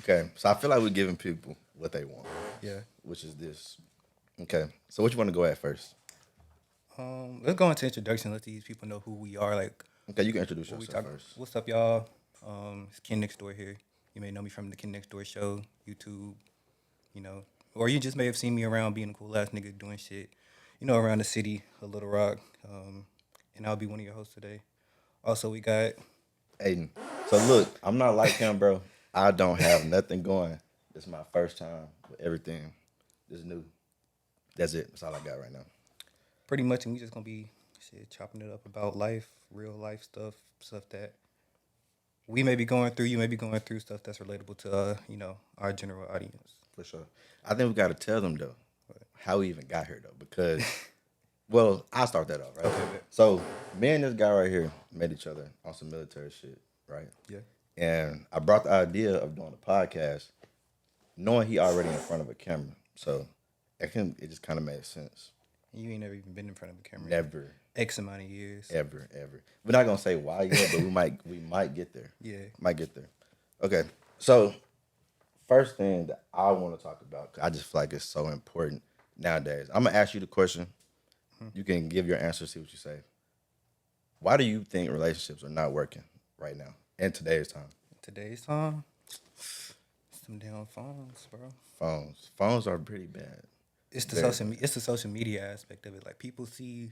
Okay, so I feel like we're giving people what they want, Yeah. which is this. Okay, so what you want to go at first? Let's go into introduction. Let these people know who we are. Like Okay, you can introduce what we yourself talk. first. What's up, y'all? It's Ken Next Door here. You may know me from the Ken Next Door show, YouTube. You know, or you just may have seen me around being a cool ass nigga doing shit. You know, around the city of Little Rock. And I'll be one of your hosts today. Also, we got Aiden. So look, I'm not like him, bro. I don't have nothing going. This is my first time with everything. This is new. That's it. That's all I got right now. pretty much, and we just gonna be shit chopping it up about life, real life stuff, stuff that we may be going through. You may be going through stuff that's relatable to our general audience. For sure. I think we got to tell them though how we even got here though, because well, I'll start that off, right? Okay, bet. So me and this guy right here met each other on some military shit, right? Yeah. And I brought the idea of doing a podcast, knowing he already in front of a camera. So it just kind of made sense. You ain't never even been in front of a camera. Never, X amount of years. ever, ever. We're not gonna say why yet, but we might get there. Yeah. Might get there. Okay. So first thing that I want to talk about, 'cause I just feel like it's so important nowadays. I'm gonna ask you the question. You can give your answer, see what you say. Why do you think relationships are not working right now in today's time? Today's time, some damn phones, bro. Phones are pretty bad. It's the Very it's the social media aspect of it. Like people see,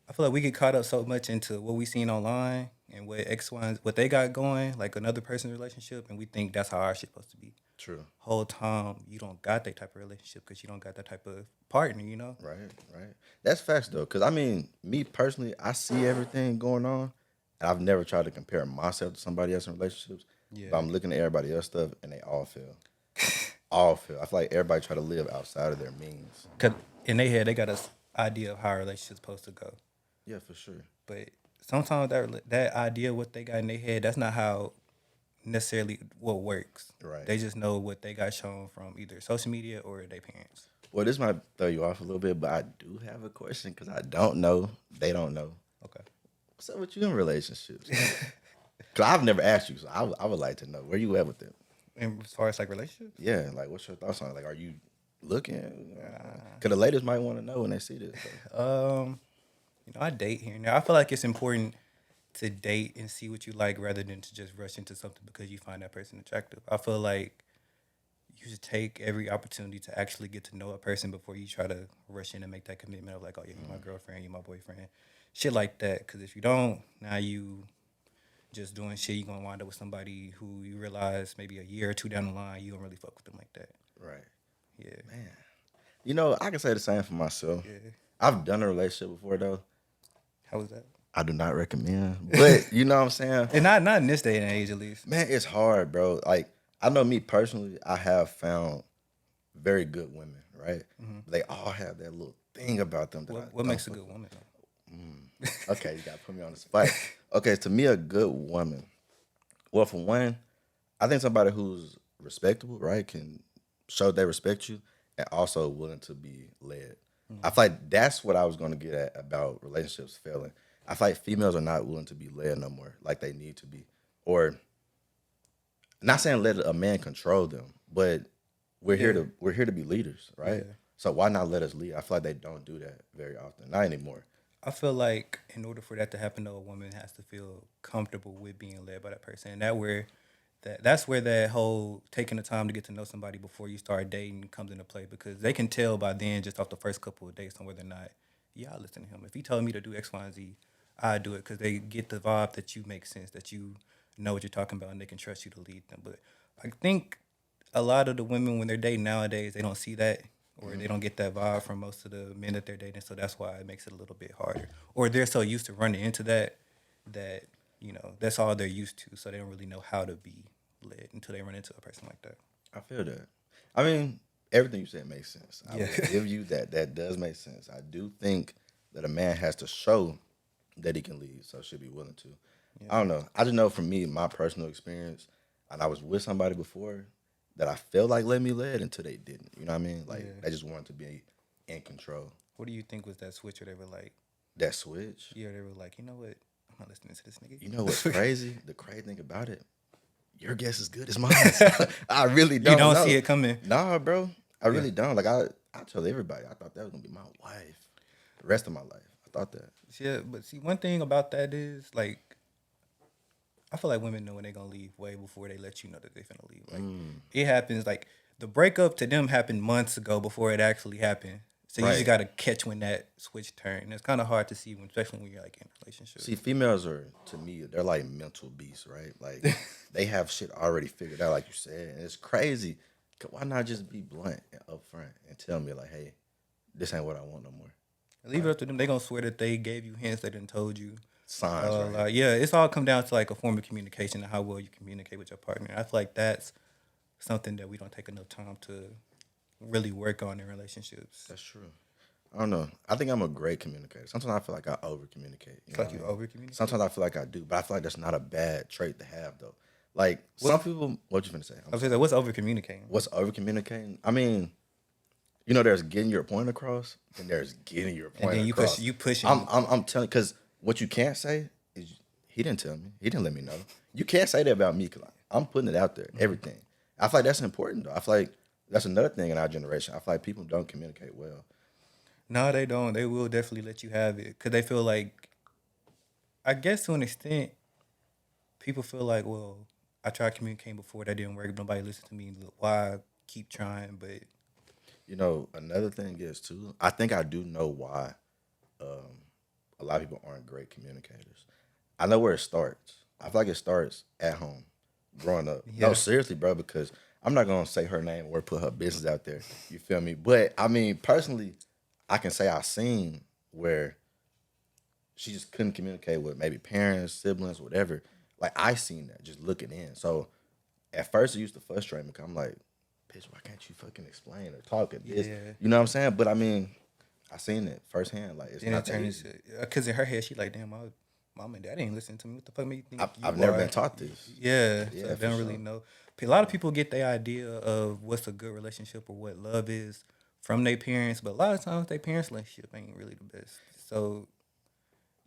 I feel like we get caught up so much into what we seen online and what X, Y, and what they got going, like another person's relationship, and we think that's how our shit supposed to be. True. Whole time you don't got that type of relationship because you don't got that type of partner. Right, right. That's facts though, because I mean, me personally, I see everything going on, and I've never tried to compare myself to somebody else in relationships. Yeah. But I'm looking at everybody else stuff, and they all fail. All fail. I feel like everybody try to live outside of their means. Cause in their head they got a idea of how a relationship's supposed to go, Yeah, for sure. but sometimes that idea what they got in their head that's not how necessarily what works. Right. They just know what they got shown from either social media or their parents. Well, this might throw you off a little bit, but I do have a question because I don't know. They don't know. Okay. What's up with you in relationships? Because I've never asked you, so I would like to know where you at with it. And as far as like relationships, Yeah, like what's your thoughts on it? Like, are you looking? Because the ladies might want to know when they see this. So. I date here and there. I feel like it's important to date and see what you like rather than to just rush into something because you find that person attractive. I feel like you should take every opportunity to actually get to know a person before you try to rush in and make that commitment of like, oh yeah, you're my girlfriend, you're my boyfriend, shit like that. Because if you don't, now you just doing shit, you're gonna wind up with somebody who you realize maybe a year or two down the line you don't really fuck with them like that. Right. Yeah. Man. You know, I can say the same for myself. Yeah. I've done a relationship before, though. How was that? I do not recommend. But, you know what I'm saying? And not in this day and age at least. Man, it's hard, bro. Like, I know me personally, I have found very good women, right? They all have that little thing about them that I What don't makes a fuck good woman though? Okay, you gotta put me on the spot. Okay, to me, a good woman. Well, for one, I think somebody who's respectable, right, can show they respect you and also willing to be led. I feel like that's what I was gonna get at about relationships failing. I feel like females are not willing to be led no more, like they need to be. Or not saying let a man control them, but we're here to be leaders, right? Yeah. So why not let us lead? I feel like they don't do that very often, not anymore. I feel like in order for that to happen, though, a woman has to feel comfortable with being led by that person, and that's where that whole taking the time to get to know somebody before you start dating comes into play because they can tell by then just off the first couple of dates on whether or not I listen to him. If he told me to do X, Y, and Z, I do it because they get the vibe that you make sense, that you know what you're talking about, and they can trust you to lead them. But I think a lot of the women when they're dating nowadays, they don't see that or they don't get that vibe from most of the men that they're dating. So that's why it makes it a little bit harder. Or they're so used to running into that that's all they're used to. So they don't really know how to be led until they run into a person like that. I feel that. I mean, everything you said makes sense. I Yeah. will give you that. That does make sense. I do think that a man has to show that he can lead, so should be willing to. I don't know. I just know from me, my personal experience, and I was with somebody before that I felt like let me lead until they didn't. You know what I mean? Like Yeah. they just wanted to be in control. What do you think was that switch where they were like, That switch. they were like, you know what? I'm not listening to this nigga. You know what's crazy? The crazy thing about it, your guess is good as mine. I really You don't don't know. see it coming. Nah, bro. I really don't. Like I tell everybody, I thought that was gonna be my wife. The rest of my life. I thought that. Yeah, but see, one thing about that is like I feel like women know when they're gonna leave way before they let you know that they're gonna leave. Like it happens like the breakup to them happened months ago before it actually happened. So you just Right. gotta catch when that switch turned. It's kind of hard to see, especially when you're like in a relationship. See, females are to me, they're like mental beasts, right? Like they have shit already figured out, like you said, and it's crazy. Why not just be blunt and upfront and tell me like, hey, this ain't what I want no more. Leave it up to them. They gonna swear that they gave you hints they didn't told you. Signs, right? Like, yeah, it's all come down to like a form of communication and how well you communicate with your partner. I feel like that's something that we don't take enough time to really work on in relationships. That's true. I don't know. I think I'm a great communicator. Sometimes I feel like I over communicate. It's like you over communicate. Sometimes I feel like I do, but I feel like that's not a bad trait to have though. Like some people, what you finna say? I was like, what's over communicating? What's over communicating? I mean, you know, there's getting your point across, and there's getting your point And then across. you pushing. I'm telling, because what you can't say is he didn't tell me. He didn't let me know. You can't say that about me because I'm putting it out there. Everything. I feel like that's important though. I feel like that's another thing in our generation. I feel like people don't communicate well. No, they don't. They will definitely let you have it because they feel like, I guess to an extent, people feel like, well, I tried communicating before, that didn't work. Nobody listened to me. Why keep trying? But You know, another thing is too, I think I do know why a lot of people aren't great communicators. I know where it starts. I feel like it starts at home, growing up. Yeah. No, seriously, bro, because I'm not gonna say her name or put her business out there. You feel me? But I mean, personally, I can say I've seen where she just couldn't communicate with maybe parents, siblings, whatever. Like I seen that just looking in. So at first it used to frustrate me because I'm like, bitch, why can't you fucking explain or talk at this? Yeah. You know what I'm saying? But I mean, I seen it firsthand. Like it's then not it that turns easy. because in her head she like, damn, my mom and dad ain't listening to me. What the fuck make you think I've you never are? been taught this. Yeah, Yeah, so they for don't really sure. know. A lot of people get their idea of what's a good relationship or what love is from their parents, but a lot of times their parents' relationship ain't really the best. So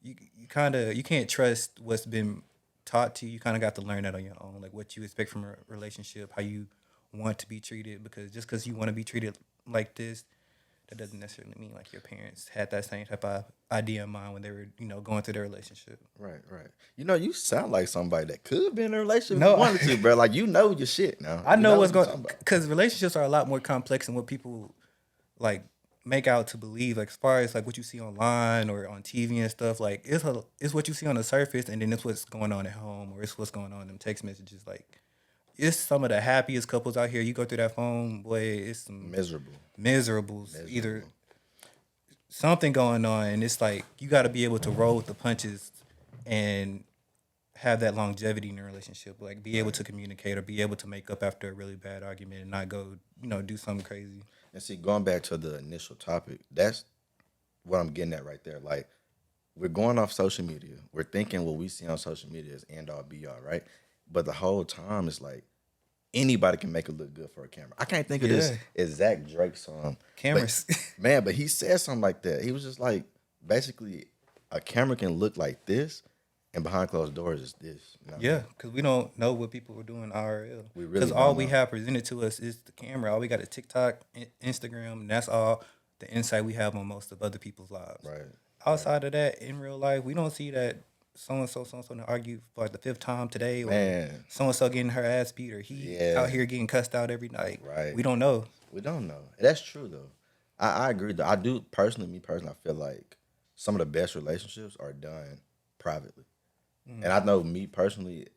you can't trust what's been taught to you. You kind of got to learn that on your own, like what you expect from a relationship, how you want to be treated. Because just because you want to be treated like this, that doesn't necessarily mean like your parents had that same type of idea in mind when they were, going through their relationship. Right, right. You know, you sound like somebody that could be in a relationship No, if you wanted to, bro. Like you know your shit now. I You know what's what you're going talking about. because relationships are a lot more complex than what people like make out to believe. Like as far as like what you see online or on TV and stuff, like it's what you see on the surface, and then it's what's going on at home or it's what's going on in them text messages. Like it's some of the happiest couples out here. You go through that phone, boy, it's some Miserable. miserables. Either something going on, and it's like you got to be able to roll with the punches and have that longevity in a relationship. Like be able to communicate or be able to make up after a really bad argument and not go, do something crazy. And see, going back to the initial topic, that's what I'm getting at right there. Like, we're going off social media. We're thinking what we see on social media is end all be all, right? But the whole time it's like anybody can make it look good for a camera. I can't think of this Yeah. exact Drake song. Cameras. But, man, but he said something like that. He was just like, basically, a camera can look like this, and behind closed doors is this. You know? Yeah, because we don't know what people are doing IRL. We really Because all don't we know. have presented to us is the camera. All we got is TikTok, Instagram, and that's all the insight we have on most of other people's lives. Right. Outside of that, in real life, we don't see that so and so argue for like the 5th time today, or Man. so and so getting her ass beat, or he Yeah. out here getting cussed out every night. Right. We don't know. We don't know. That's true though. I agree though. I do personally, I feel like some of the best relationships are done privately. And I know me personally,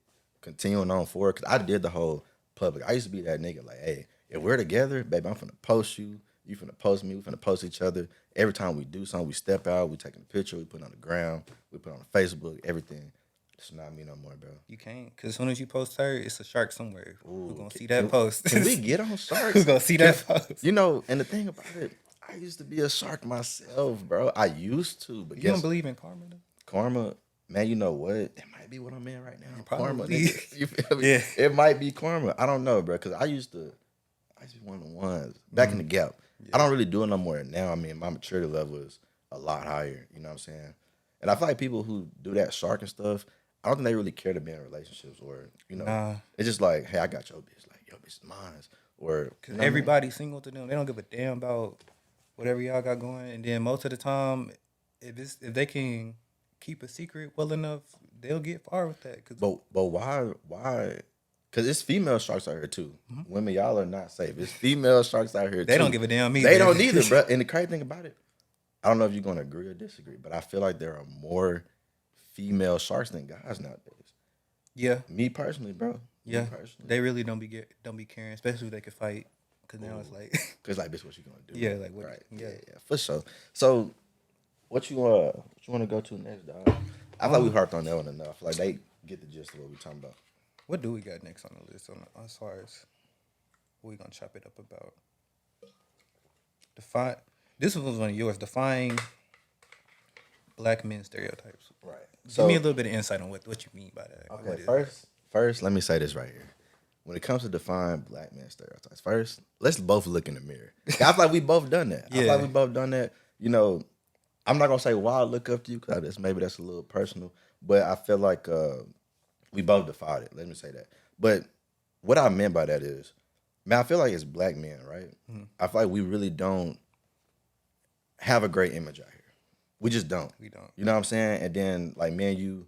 continuing on forward, because I did the whole public. I used to be that nigga like, hey, if we're together, baby, I'm finna post you. You finna post me. We finna post each other. Every time we do something, we step out, we taking a picture, we put it on the ground, we put it on Facebook, everything. It's not me no more, bro. You can't, because as soon as you post her, it's a shark somewhere who's gonna see Can- that post. Can we get on sharks? Who's gonna see that post? You know, and the thing about it, I used to be a shark myself, bro. I used to, but You guess don't believe in karma though? karma, man, you know what? It might be what I'm in right now. Karma, Probably. nigga. You feel me? Yeah. It might be karma. I don't know, bro. Because I used to be one of the ones back in the gap. I don't really do it no more now. I mean, my maturity level is a lot higher. You know what I'm saying? And I feel like people who do that shark and stuff, I don't think they really care to be in relationships, or Nah, it's just like, hey, I got your bitch, like your bitch is mine, or because you know what I mean? everybody's single to them. They don't give a damn about whatever y'all got going. And then most of the time, if they can keep a secret well enough, they'll get far with that. Cause But why? Because it's female sharks out here too. Women, y'all are not safe. It's female sharks out here they too. don't give a damn either. They don't either, bro. And the crazy thing about it, I don't know if you're gonna agree or disagree, but I feel like there are more female sharks than guys nowadays. Yeah, Me personally, bro. Me yeah. personally. They really don't be caring, especially if they can fight. Cause now it's like, Cause like, bitch, what you gonna do? yeah, like what? Right. Yeah. Yeah, for sure. So, what you want to go to next, dog? I thought we harped on that one enough. Like they get the gist of what we talking about. What do we got next on the list as far as what we gonna chop it up about? Define. This was one of yours. Define black men stereotypes. Right. Give me a little bit of insight on what you mean by that. Like, Okay, what is first, let me say this right here. When it comes to define black men stereotypes, first, let's both look in the mirror. I feel like we both done that. I feel Yeah. like we both done that. You know, I'm not gonna say why I look up to you because maybe that's a little personal, but I feel like we both defied it. Let me say that. But what I meant by that is, man, I feel like it's black men, right? I feel like we really don't have a great image out here. We just don't. We don't. You know what I'm saying? And then like, man, you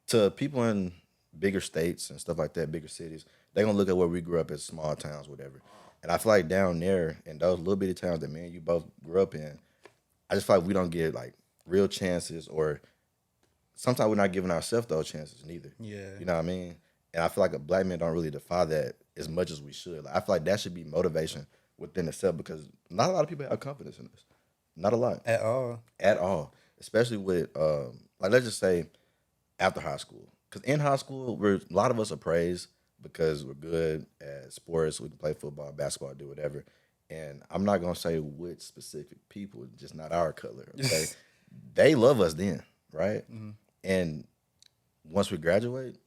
to people in bigger states and stuff like that, bigger cities, they're gonna look at where we grew up as small towns, whatever. And I feel like down there in those little bitty towns that me and you both grew up in, I just feel like we don't get like real chances, or sometimes we're not giving ourselves those chances neither. Yeah. You know what I mean? And I feel like a black man don't really defy that as much as we should. Like, I feel like that should be motivation within itself because not a lot of people have confidence in this. Not a lot At all. at all, especially with like let's just say after high school. Because in high school, a lot of us are praised because we're good at sports. We can play football, basketball, do whatever. And I'm not gonna say which specific people, just not our color. Okay, they love us then, right? And once we graduate,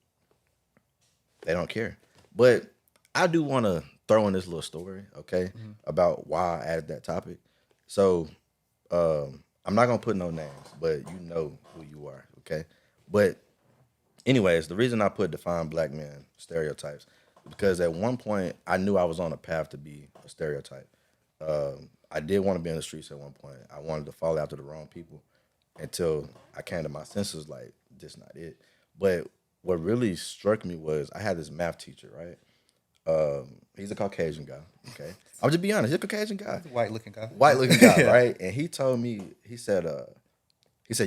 they don't care. But I do want to throw in this little story, okay, about why I added that topic. So I'm not gonna put no names, but you know who you are, okay? But anyways, the reason I put define black men stereotypes because at one point I knew I was on a path to be a stereotype. I did want to be in the streets at one point. I wanted to follow after the wrong people until I came to my senses, like this not it. But what really struck me was I had this math teacher, right? He's a Caucasian guy, okay? I'll just be honest, he's a Caucasian guy. White looking guy. White looking guy, Yeah. right? And he told me, he said,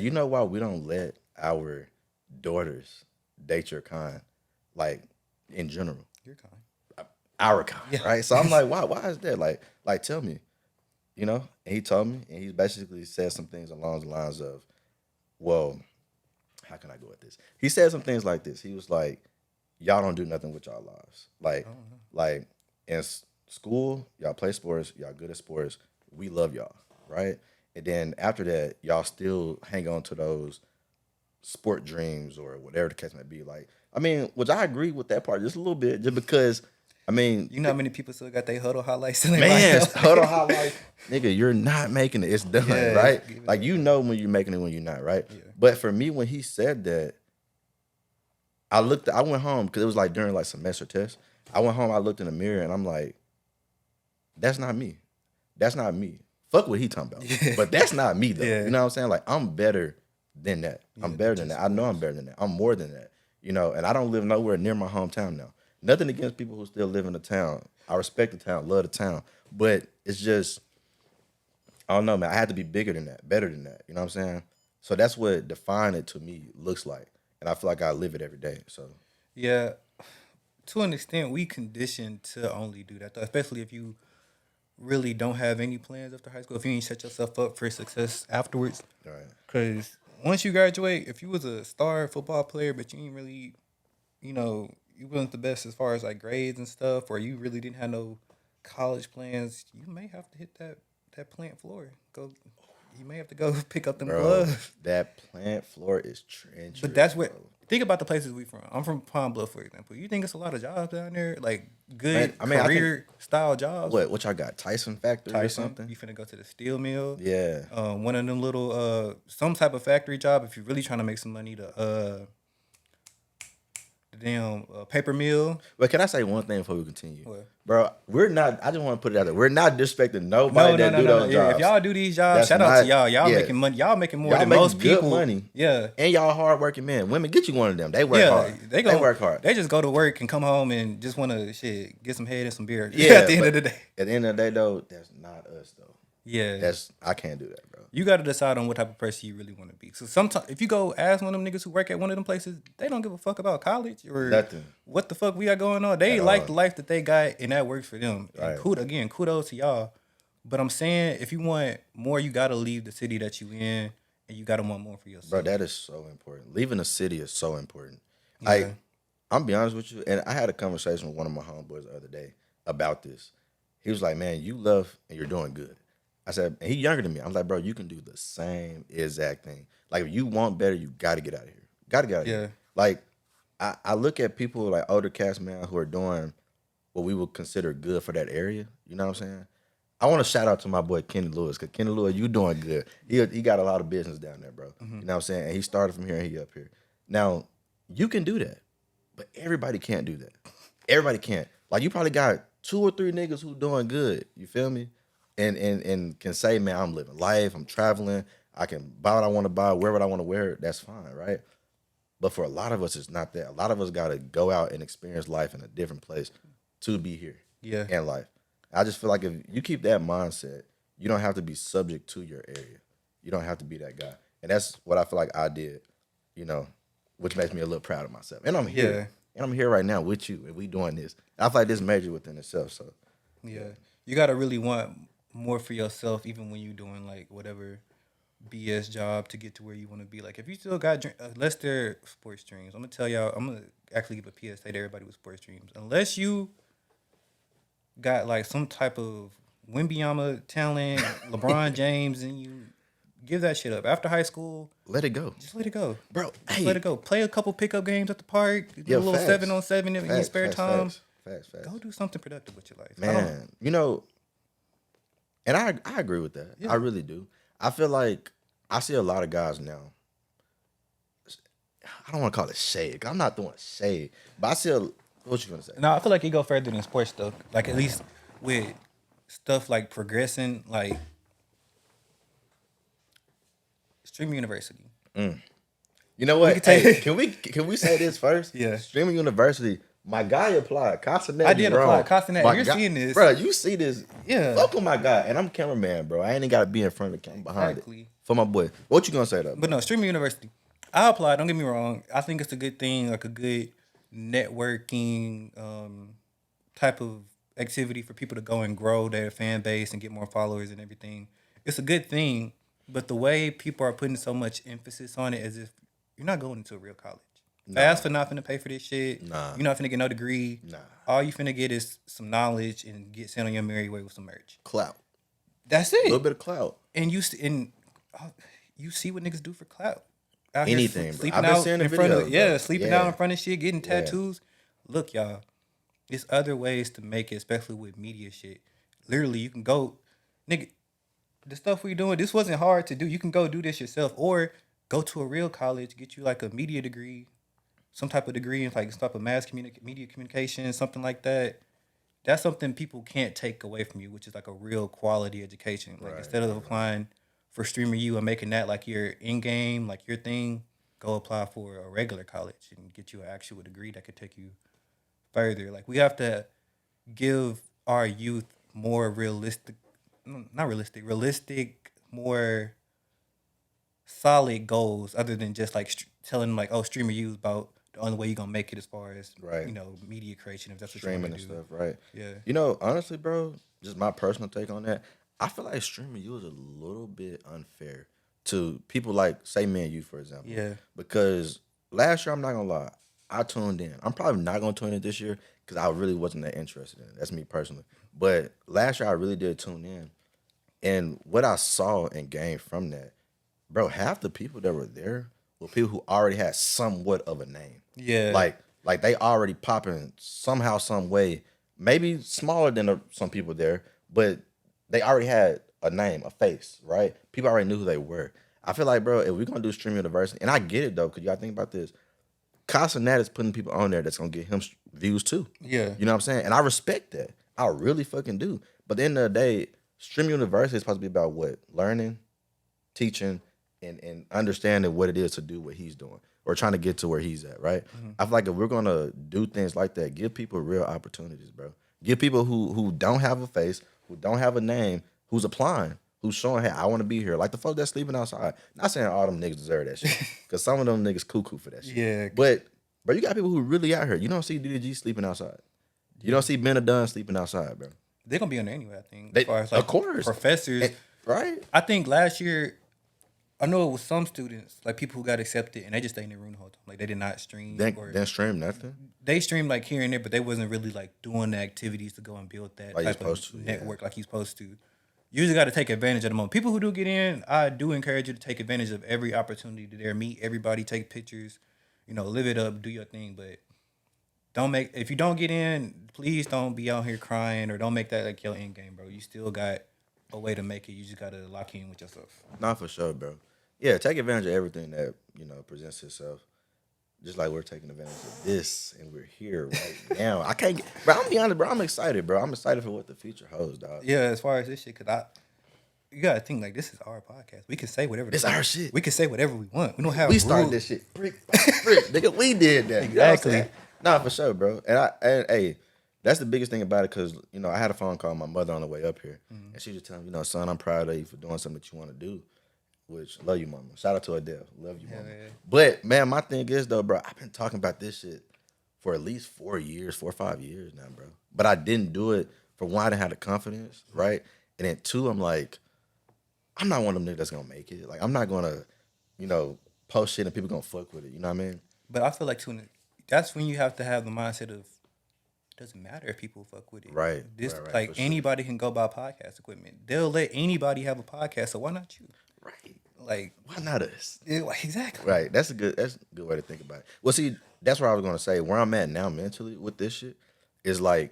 you know why we don't let our daughters date your kind, like in general, You're kind. our kind, Yeah. right? So I'm like, why is that? Like tell me, you know? And he told me, and he basically said some things along the lines of, well, how can I go with this? He said some things like this. He was like, y'all don't do nothing with y'all lives. Like in school, y'all play sports, y'all good at sports. We love y'all, right? And then after that, y'all still hang on to those sport dreams or whatever the case may be. Like, I mean, which I agree with that part just a little bit, just because, I mean, You know how many people still got their huddle highlights in their man, bio? huddle highlight, nigga, you're not making it. It's done, Yeah, right? give it Like up. you know when you're making it, when you're not, right? Yeah. But for me, when he said that, I went home because it was like during like semester tests. I went home, I looked in the mirror, and I'm like, that's not me. That's not me. Fuck what he talking about. Yeah. But that's not me though. Yeah. You know what I'm saying? Like I'm better than that. I'm Yeah, better than that. I know I'm better than that. I'm more than that. You know, and I don't live nowhere near my hometown now. Nothing against people who still live in the town. I respect the town, love the town. But it's just, I don't know, man. I had to be bigger than that, better than that. You know what I'm saying? So that's what define it to me looks like. And I feel like I live it every day. So Yeah, to an extent, we conditioned to only do that, though, especially if you really don't have any plans after high school. If you ain't set yourself up for success afterwards, all right. because once you graduate, if you was a star football player, but you ain't really, you wasn't the best as far as like grades and stuff, or you really didn't have no college plans, you may have to hit that plant floor. You may have to go pick up them Bro, gloves. that plant floor is treacherous. But that's what. bro. Think about the places we from. I'm from Palm Bluff, for example. You think it's a lot of jobs down there, like good Man, I mean, I think- career style jobs? What y'all got? Tyson Factory or Tyson, something? you finna go to the steel mill. Yeah. One of them little some type of factory job if you're really trying to make some money. the damn paper mill. But can I say one thing before we continue? What? Bro, we're not, I just want to put it out there. We're not disrespecting No, nobody no, that no, do no, those no. jobs. If y'all do these jobs, That's shout out to not- y'all. Y'all yeah. making money. Y'all making more Y'all than making most good people. money. Yeah. And y'all hardworking men. Women, get you one of them. They work hard. They work hard. They just go to work and come home and just want to get some head and some beer. Yeah, at the end of but the day. At the end of the day, though, that's not us, though. Yeah. I can't do that, bro. You got to decide on what type of person you really want to be. So sometimes, if you go ask one of them niggas who work at one of them places, they don't give a fuck about college or Nothing. what the fuck we got going on. They At like all. the life that they got, and that works for them. Right. And kudos to y'all. But I'm saying, if you want more, you got to leave the city that you in, and you got to want more for yourself. Bro, that is so important. Leaving the city is so important. Yeah. Like, I'm be honest with you, and I had a conversation with one of my homeboys the other day about this. He was like, man, you love and you're doing good. I said, and he younger than me. I'm like, bro, you can do the same exact thing. Like, if you want better, you got to get out of here. Got to get out of here. Like, I look at people like older cast man who are doing what we would consider good for that area. You know what I'm saying? I want to shout out to my boy Kenny Lewis, because Kenny Lewis, you doing good. He got a lot of business down there, bro. You know what I'm saying? And he started from here and he up here. Now, you can do that, but everybody can't do that. Everybody can't. Like, you probably got 2 or 3 niggas who doing good. You feel me? And can say, man, I'm living life. I'm traveling. I can buy what I want to buy, wear what I want to wear. That's fine, right? But for a lot of us, it's not that. A lot of us got to go out and experience life in a different place to be here in life. I just feel like if you keep that mindset, you don't have to be subject to your area. You don't have to be that guy. And that's what I feel like I did, you know, which makes me a little proud of myself. And I'm here. Yeah. And I'm here right now with you, and we doing this. I feel like this major within itself. So Yeah. You got to really want more for yourself, even when you're doing like whatever BS job to get to where you want to be. Like, if you still got, unless they're sports dreams, I'm going to tell y'all, I'm going to actually give a PSA to everybody with sports dreams. Unless you got like some type of Wembanyama talent, LeBron James, and you give that shit up. After high school, let it go. just let it go. Bro, Just let it go. Play a couple pickup games at the park, do a little facts. 7-on-7 in your spare time. Facts. Go do something productive with your life. Man, you know, and I agree with that. Yeah. I really do. I feel like I see a lot of guys now. I don't want to call it shade. 'Cause I'm not doing shade, but I see what you gonna say? No, I feel like you go further than sports stuff. Like, at least with stuff like progressing, like Streamer University. You know what? can take- Hey, can we say this first? Yeah. Streaming University. My guy applied. Castanet. I did apply. Castanet, you're seeing this. Bro, you see this. Yeah. Fuck with my guy. And I'm cameraman, bro. I ain't got to be in front of the camera behind Exactly. it. For my boy. What you going to say, though? But no, Streamer University. I applied. Don't get me wrong. I think it's a good thing, like a good networking type of activity for people to go and grow their fan base and get more followers and everything. It's a good thing, but the way people are putting so much emphasis on it as if you're not going into a real college. Fast for not finna pay for this shit. Nah. You're not finna get no degree. Nah. All you finna get is some knowledge and get sent on your merry way with some merch. Clout. That's A little it. bit of clout. And you see what niggas do for clout. Out Anything, bro. sleeping I've been out seeing the in front of videos, bro. sleeping Yeah. out in front of shit, getting tattoos. Look, y'all, there's other ways to make it, especially with media shit. Literally, you can go, nigga, the stuff we doing, this wasn't hard to do. You can go do this yourself, or go to a real college, get you like a media degree, some type of degree in like some type of media communication, something like that. That's something people can't take away from you, which is like a real quality education. Like, instead of applying for Streamer U and making that like your in game, like your thing, go apply for a regular college and get you an actual degree that could take you further. Like, we have to give our youth more realistic, more solid goals other than just like telling them like, oh, Streamer U is about the only way you're gonna make it as far as Right. you know, media creation, if that's what Streaming you and want to do. stuff, right? Yeah. You know, honestly, bro, just my personal take on that. I feel like streaming you is a little bit unfair to people like, say, me and you, for example. Yeah. Because last year, I'm not gonna lie, I tuned in. I'm probably not gonna tune in this year because I really wasn't that interested in it. That's me personally. But last year, I really did tune in, and what I saw and gained from that, bro, half the people that were there were people who already had somewhat of a name. Yeah. Like they already popping somehow, some way, maybe smaller than some people there, but they already had a name, a face, right? People already knew who they were. I feel like, bro, if we're gonna do Stream University, and I get it though, because y'all think about this, Casa Nat is putting people on there that's gonna get him views too. Yeah. You know what I'm saying? And I respect that. I really fucking do. But at the end of the day, Stream University is supposed to be about what? Learning, teaching, and understanding what it is to do what he's doing or trying to get to where he's at, right? I feel like if we're gonna do things like that, give people real opportunities, bro. Give people who don't have a face, who don't have a name, who's applying, who's showing, hey, I want to be here. Like the folks that's sleeping outside. Not saying all them niggas deserve that shit, because some of them niggas cuckoo for that shit. Yeah. But you got people who really out here. You don't see DDG sleeping outside. You don't see Benadun sleeping outside, bro. They're gonna be on there anyway, I think. They, as far as of course, professors. right? I think last year, I know it was some students, like people who got accepted, and they just stayed in the room the whole time. Like they did not stream. Then stream nothing. They streamed like here and there, but they wasn't really like doing the activities to go and build that Like type of to, network like you're supposed to. You usually got to take advantage of the moment. People who do get in, I do encourage you to take advantage of every opportunity to there, meet everybody, take pictures, live it up, do your thing. But if you don't get in, please don't be out here crying or don't make that like your end game, bro. You still got a way to make it. You just got to lock in with yourself. Not for sure, bro. Yeah, take advantage of everything that, presents itself. Just like we're taking advantage of this, and we're here right now. I can't get, bro, I'm gonna be honest, bro. I'm excited, bro. I'm excited for what the future holds, dog. Yeah, as far as this shit, you gotta think like this is our podcast. We can say whatever. It's our shit. We can say whatever we want. We don't have. We started this shit. Brick by brick, nigga. We did that. Exactly. Nah, for sure, bro. And hey, that's the biggest thing about it, because I had a phone call with my mother on the way up here, and she just telling me, son, I'm proud of you for doing something that you want to do. Which, love you, mama. Shout out to Adele. Love you, mama. Yeah. But, man, my thing is, though, bro, I've been talking about this shit for at least 4 or 5 years now, bro. But I didn't do it. For one, I didn't have the confidence, right? And then two, I'm like, I'm not one of them niggas that's going to make it. Like, I'm not going to, post shit and people going to fuck with it. You know what I mean? But I feel like, too, that's when you have to have the mindset of, it doesn't matter if people fuck with it. Right. Right, like, anybody can go buy podcast equipment. They'll let anybody have a podcast, so why not you? Right. Like, why not us? Exactly. Right. That's a good way to think about it. Well, see, that's what I was gonna say. Where I'm at now mentally with this shit is like,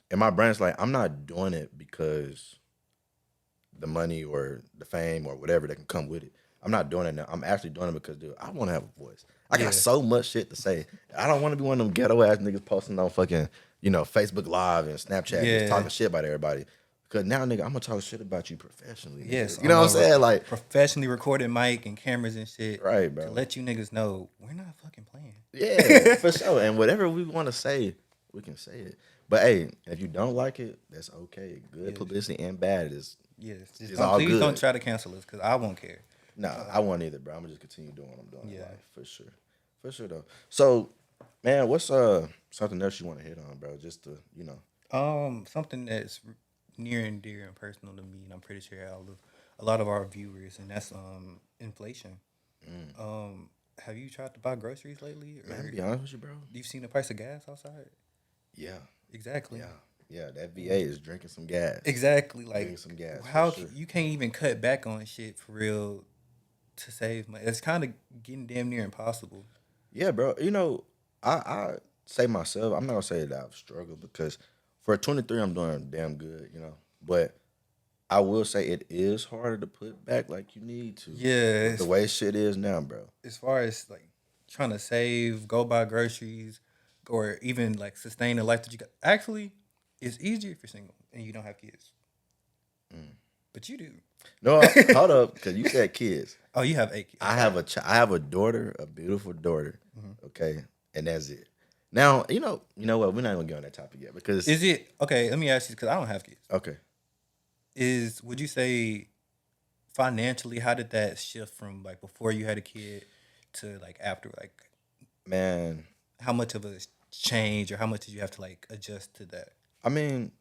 in my brain, it's like I'm not doing it because the money or the fame or whatever that can come with it. I'm not doing it now. I'm actually doing it because, dude, I want to have a voice. I got so much shit to say. I don't want to be one of them ghetto ass niggas posting on fucking, Facebook Live and Snapchat, just talking shit about everybody. Because now, nigga, I'm going to talk shit about you professionally. Yes. You know what I'm saying? Like, professionally recorded mic and cameras and shit. Right, bro. To let you niggas know, we're not fucking playing. Yeah, for sure. And whatever we want to say, we can say it. But, hey, if you don't like it, that's okay. Good publicity and bad is all please good. Don't try to cancel us, because I won't care. No, I won't either, bro. I'm going to just continue doing what I'm doing in life, for sure. For sure, though. So, man, what's something else you want to hit on, bro? Just to, Something that's near and dear and personal to me, and I'm pretty sure a lot of our viewers, and that's inflation. Have you tried to buy groceries lately? Man, to be honest with you, bro. You've seen the price of gas outside? Yeah. Exactly. Yeah, that VA is drinking some gas. Exactly. Like, drinking some gas. How you can't even cut back on shit for real to save money. It's kind of getting damn near impossible. Yeah, bro. I say myself, I'm not gonna say that I've struggled, because for 23, I'm doing damn good, But I will say it is harder to put back like you need to. Yeah. The way shit is now, bro. As far as like trying to save, go buy groceries, or even like sustain the life that you got. Actually, it's easier if you're single and you don't have kids. But you do. No, hold up, because you said kids. Oh, you have 8 kids. I have a daughter, a beautiful daughter. Okay, and that's it. Now, you know what? We're not even going on that topic yet, because is it okay? Let me ask you, because I don't have kids. Okay. Would you say financially, how did that shift from like before you had a kid to like after? Like, man, how much of a change, or how much did you have to like adjust to that? I mean,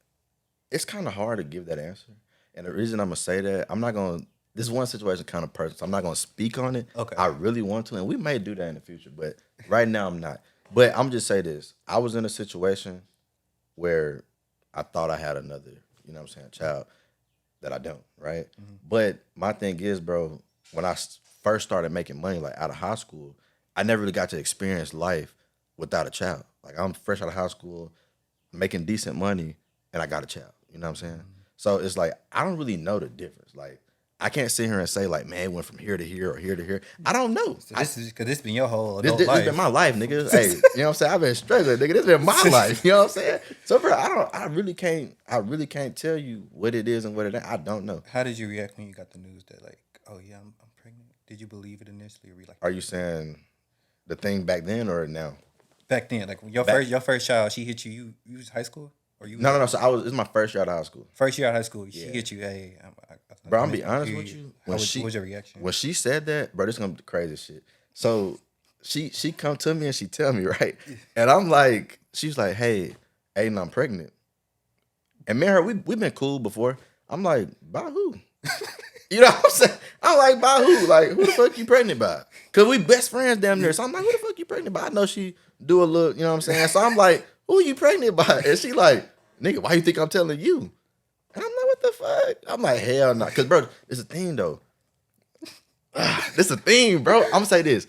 it's kind of hard to give that answer. And the reason I'm going to say that, I'm not going to, this is one situation kind of person, so I'm not going to speak on it. Okay. I really want to, and we may do that in the future, but right now I'm not. But I'm just say this. I was in a situation where I thought I had another, child that I don't, right? But my thing is, bro, when I first started making money, like out of high school, I never really got to experience life without a child. Like, I'm fresh out of high school, making decent money, and I got a child. You know what I'm saying? So it's like, I don't really know the difference. Like, I can't sit here and say like, man, it went from here to here or here to here. I don't know. So this is because this been your whole This, adult this life. been my life, nigga. Hey, you know what I'm saying? I've been struggling, nigga. This been my life. You know what I'm saying? So, bro, I really can't tell you what it is and what it ain't. I don't know. How did you react when you got the news that like, oh yeah, I'm pregnant? Did you believe it initially, or were you like, Are you saying the thing back then or now? back then, like when your first child, she hit you? You was high school, or you? No. So this is my first year out of high school. First year out of high school, she hit you. Hey, Bro, I'm be honest with you. What was your reaction? When she said that, bro, this is gonna be the craziest shit. So she come to me and she tell me, right? And I'm like, she's like, hey, Aiden, I'm pregnant. And me and her, we've been cool before. I'm like, by who? You know what I'm saying? I'm like, by who? Like, who the fuck you pregnant by? Cause we best friends damn near. So I'm like, who the fuck you pregnant by? I know she do a little, you know what I'm saying? So I'm like, who you pregnant by? And she like, nigga, why you think I'm telling you? And I'm like, what the fuck? I'm like, hell no. Cause bro, it's a thing though. This a thing, bro. I'm gonna say this.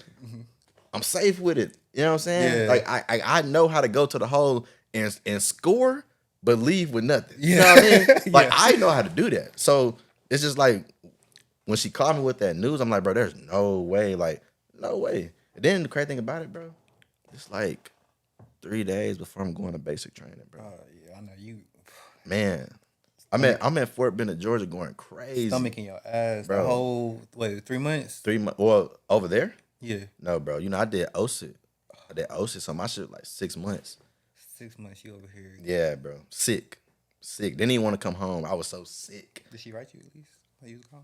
I'm safe with it. You know what I'm saying? Yeah. Like I know how to go to the hole and score, but leave with nothing. You know what I mean? Like Yeah. I know how to do that. So it's just like when she called me with that news, I'm like, bro, there's no way. Like, no way. And then the crazy thing about it, bro, it's like 3 days before I'm going to basic training, bro. Yeah, I know you. Man. I'm at Fort Bennett, Georgia, going crazy. Stomach in your ass. Bro. The whole 3 months. 3 months. Well, over there? Yeah, No, bro. You know, I did OSIT. So my shit was like 6 months. 6 months. You over here. Yeah, bro. Sick. Didn't even want to come home. I was so sick. Did she write you at least? While you was gone?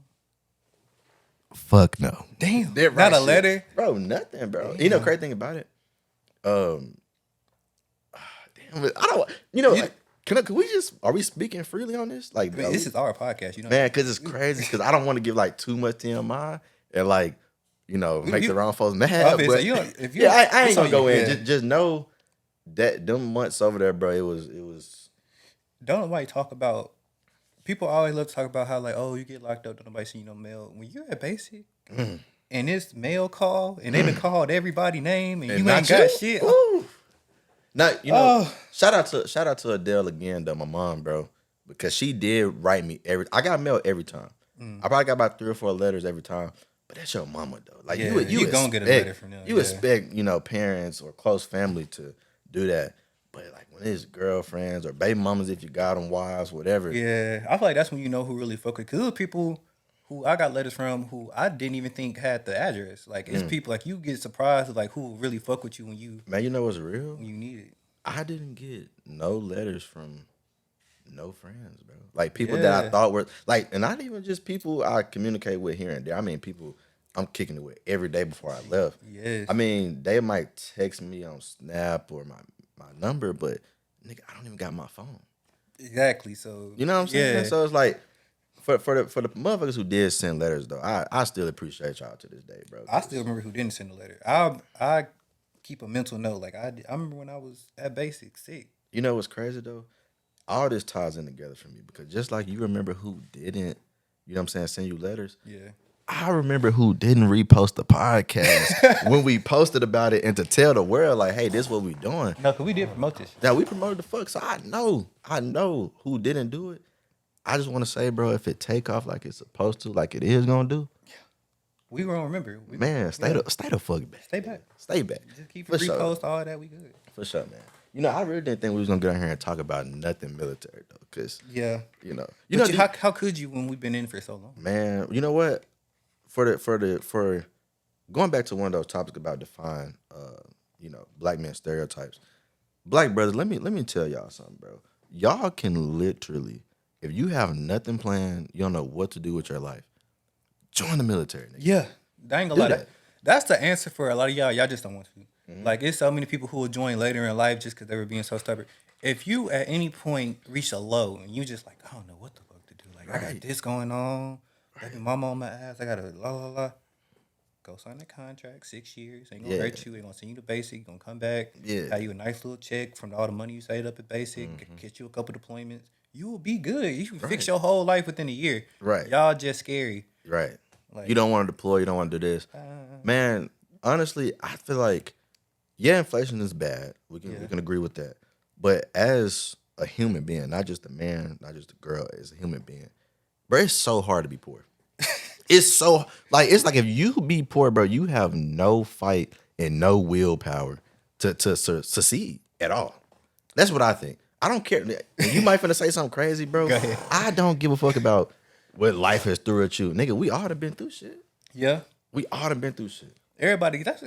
Fuck no. Damn. Didn't Not write a shit. letter. Bro, nothing, bro. You know, crazy thing about it. Damn it. I don't. You know, like, can we just? Are we speaking freely on this? Like, I mean, this is our podcast. You know. man, because it's crazy. Because I don't want to give like too much TMI and like, you know, make the wrong folks mad. Okay, But so you don't- if you yeah, don't- I ain't it's gonna on go you, in. yeah. Just know that them months over there, bro. It was. Don't nobody talk about. People always love to talk about how like, oh, you get locked up, don't nobody see no mail. When you're at basic, and it's mail call, and they done called everybody name, and you not ain't got you? shit. Ooh. Now, you know, Oh. shout out to Adele again, though, my mom, bro, because she did write me I got mail every time. I probably got about 3 or 4 letters every time. But that's your mama though. Like Yeah, you you gonna get a letter from them, You yeah. expect, you know, parents or close family to do that. But like when it's girlfriends or baby mamas, if you got them, wives, whatever. Yeah, I feel like that's when you know who really fuck with. Cause there was people who I got letters from who I didn't even think had the address. Like it's people like you get surprised with like who really fuck with you when you Man, you know what's real? need it. I didn't get no letters from no friends, bro. Like people that I Yeah. thought were like, and not even just people I communicate with here and there. I mean, people I'm kicking it with every day before I left. Yes. I mean, they might text me on Snap or my number, but nigga, I don't even got my phone. Exactly. So You know what I'm saying? Yeah. So it's like for the motherfuckers who did send letters though, I still appreciate y'all to this day, bro. I still remember who didn't send a letter. I keep a mental note. Like I remember when I was at basic sick. You know what's crazy though? All this ties in together for me because just like you remember who didn't, you know what I'm saying, send you letters. Yeah. I remember who didn't repost the podcast when we posted about it and to tell the world like, hey, this is what we doing. No, cause we did promote this. Now we promoted the fuck, so I know who didn't do it. I just want to say, bro, if it take off like it's supposed to, like it is gonna do, We gonna remember. man, stay the fuck back. Stay back. Stay back. Just keep For it sure. repost all that. We good. For sure, man. You know, I really didn't think we was gonna get out here and talk about nothing military though, cause Yeah. you know, How could you when we've been in for so long? man, you know what? For going back to one of those topics about define, you know, black men stereotypes. Black brothers, let me tell y'all something, bro. Y'all can literally, if you have nothing planned, you don't know what to do with your life, join the military, nigga. Yeah. I ain't gonna Do lie. that. That's the answer for a lot of y'all. Y'all just don't want to. Mm-hmm. Like, it's so many people who will join later in life just because they were being so stubborn. If you at any point reach a low and you just like, I don't know what the fuck to do. Like, I Right. got this going on. I got mama on my ass. I got a la la la. Go sign that contract, 6 years. Ain't gonna Yeah. hurt you. Ain't gonna send you to basic. Gonna come back. Yeah. Have you a nice little check from all the money you saved up at basic. Mm-hmm. Get you a couple deployments. You will be good. You can fix your whole life within a year. Right. Y'all just scary. Right. Like, You don't want to deploy, you don't want to do this. Man, honestly, I feel like, yeah, inflation is bad. We can agree with that. But as a human being, not just a man, not just a girl, as a human being, bro, it's so hard to be poor. It's so like it's like if you be poor, bro, you have no fight and no willpower to succeed at all. That's what I think. I don't care. And you might finna say something crazy, bro. Go ahead. I don't give a fuck about what life has threw at you, nigga. We all have been through shit. Yeah. We all have been through shit. Everybody, that's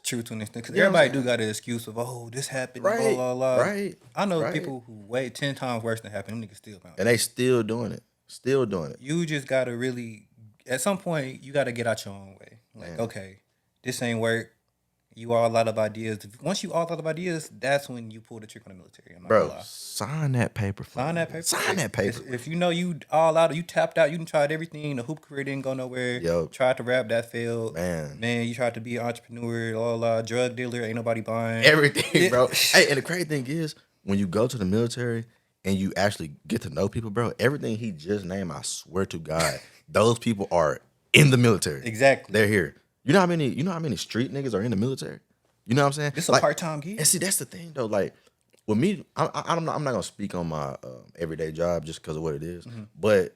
true to an extent. Because You know what I'm everybody do got an excuse of, oh, this happened, blah, Right, blah, blah. right, I know right. people who way 10 times worse than happened. Them niggas still found. And they still doing it. Still doing it. You just got to really, at some point, you got to get out your own way. Like, okay, this ain't work. You all a lot of ideas. Once you all a lot of ideas, that's when you pull the trick on the military. I'm not gonna Bro, lie. sign that paper. Sign that paper. Sign that paper. If you know you all out, you tapped out, you done tried everything. The hoop career didn't go nowhere. Yo. Tried to rap, that failed. Man. You tried to be an entrepreneur, drug dealer, ain't nobody buying. Everything, bro. Hey, and the crazy thing is, when you go to the military and you actually get to know people, bro, everything he just named, I swear to God, those people are in the military. Exactly. They're here. You know how many street niggas are in the military? You know what I'm saying? This a part-time gig. And see, that's the thing though. Like with me, I'm not gonna speak on my everyday job just because of what it is. Mm-hmm. But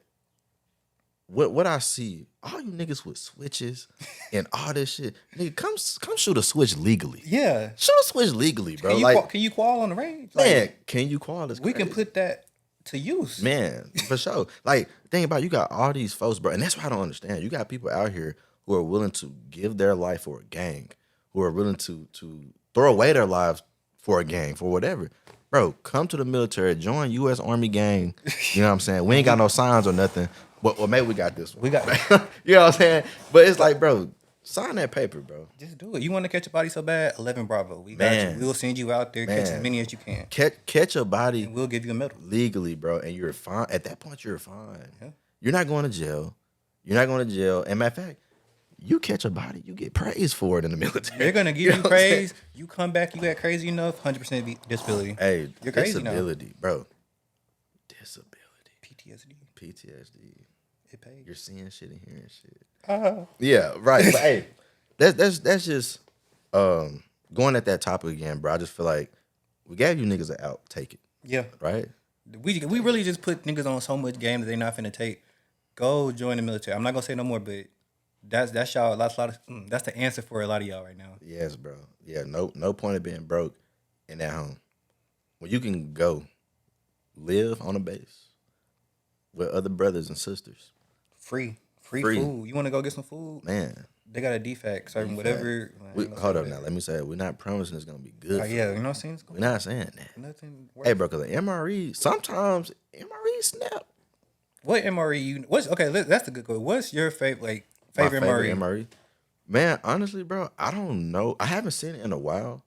what I see, all you niggas with switches and all this shit, nigga, come shoot a switch legally. Yeah. Shoot a switch legally, bro. Can you qual on the range? Man, can you call this? We can put that to use. Man, for sure. Like, think about it, you got all these folks, bro, and that's what I don't understand. You got people out here who are willing to give their life for a gang, who are willing to throw away their lives for a gang, for whatever. Bro, come to the military, join U.S. Army gang. You know what I'm saying? We ain't got no signs or nothing, but maybe we got this one. We got you know what I'm saying? But it's like, bro, sign that paper, bro. Just do it. You want to catch a body so bad? 11 Bravo. We got you. We'll send you out there, catch as many as you can. Catch a body. And we'll give you a medal. Legally, bro, and you're fine. At that point, you're fine. Yeah. You're not going to jail. And matter of fact, you catch a body, you get praise for it in the military. They're gonna give you praise. You come back, you got crazy enough, 100% disability. Hey, you're crazy now. Disability, bro. Disability. PTSD. It pays. You're seeing shit and hearing shit. Yeah, right. But hey, that's just going at that topic again, bro. I just feel like we gave you niggas an out. Take it. Yeah. Right? We really just put niggas on so much game that they not finna take. Go join the military. I'm not gonna say no more, but that's y'all. That's the answer for a lot of y'all right now. Yes, bro. Yeah, no point of being broke in that home. When you can go live on a base with other brothers and sisters. Free food. You want to go get some food? Man. They got a defect, serving whatever. Hold up now. Let me say it. We're not promising it's going to be good. Yeah, you know what I'm saying? We're not saying that. Nothing. Hey, bro, because the MRE, sometimes MRE snap. What MRE that's a good question. What's your favorite MRE? Man, honestly, bro, I don't know. I haven't seen it in a while,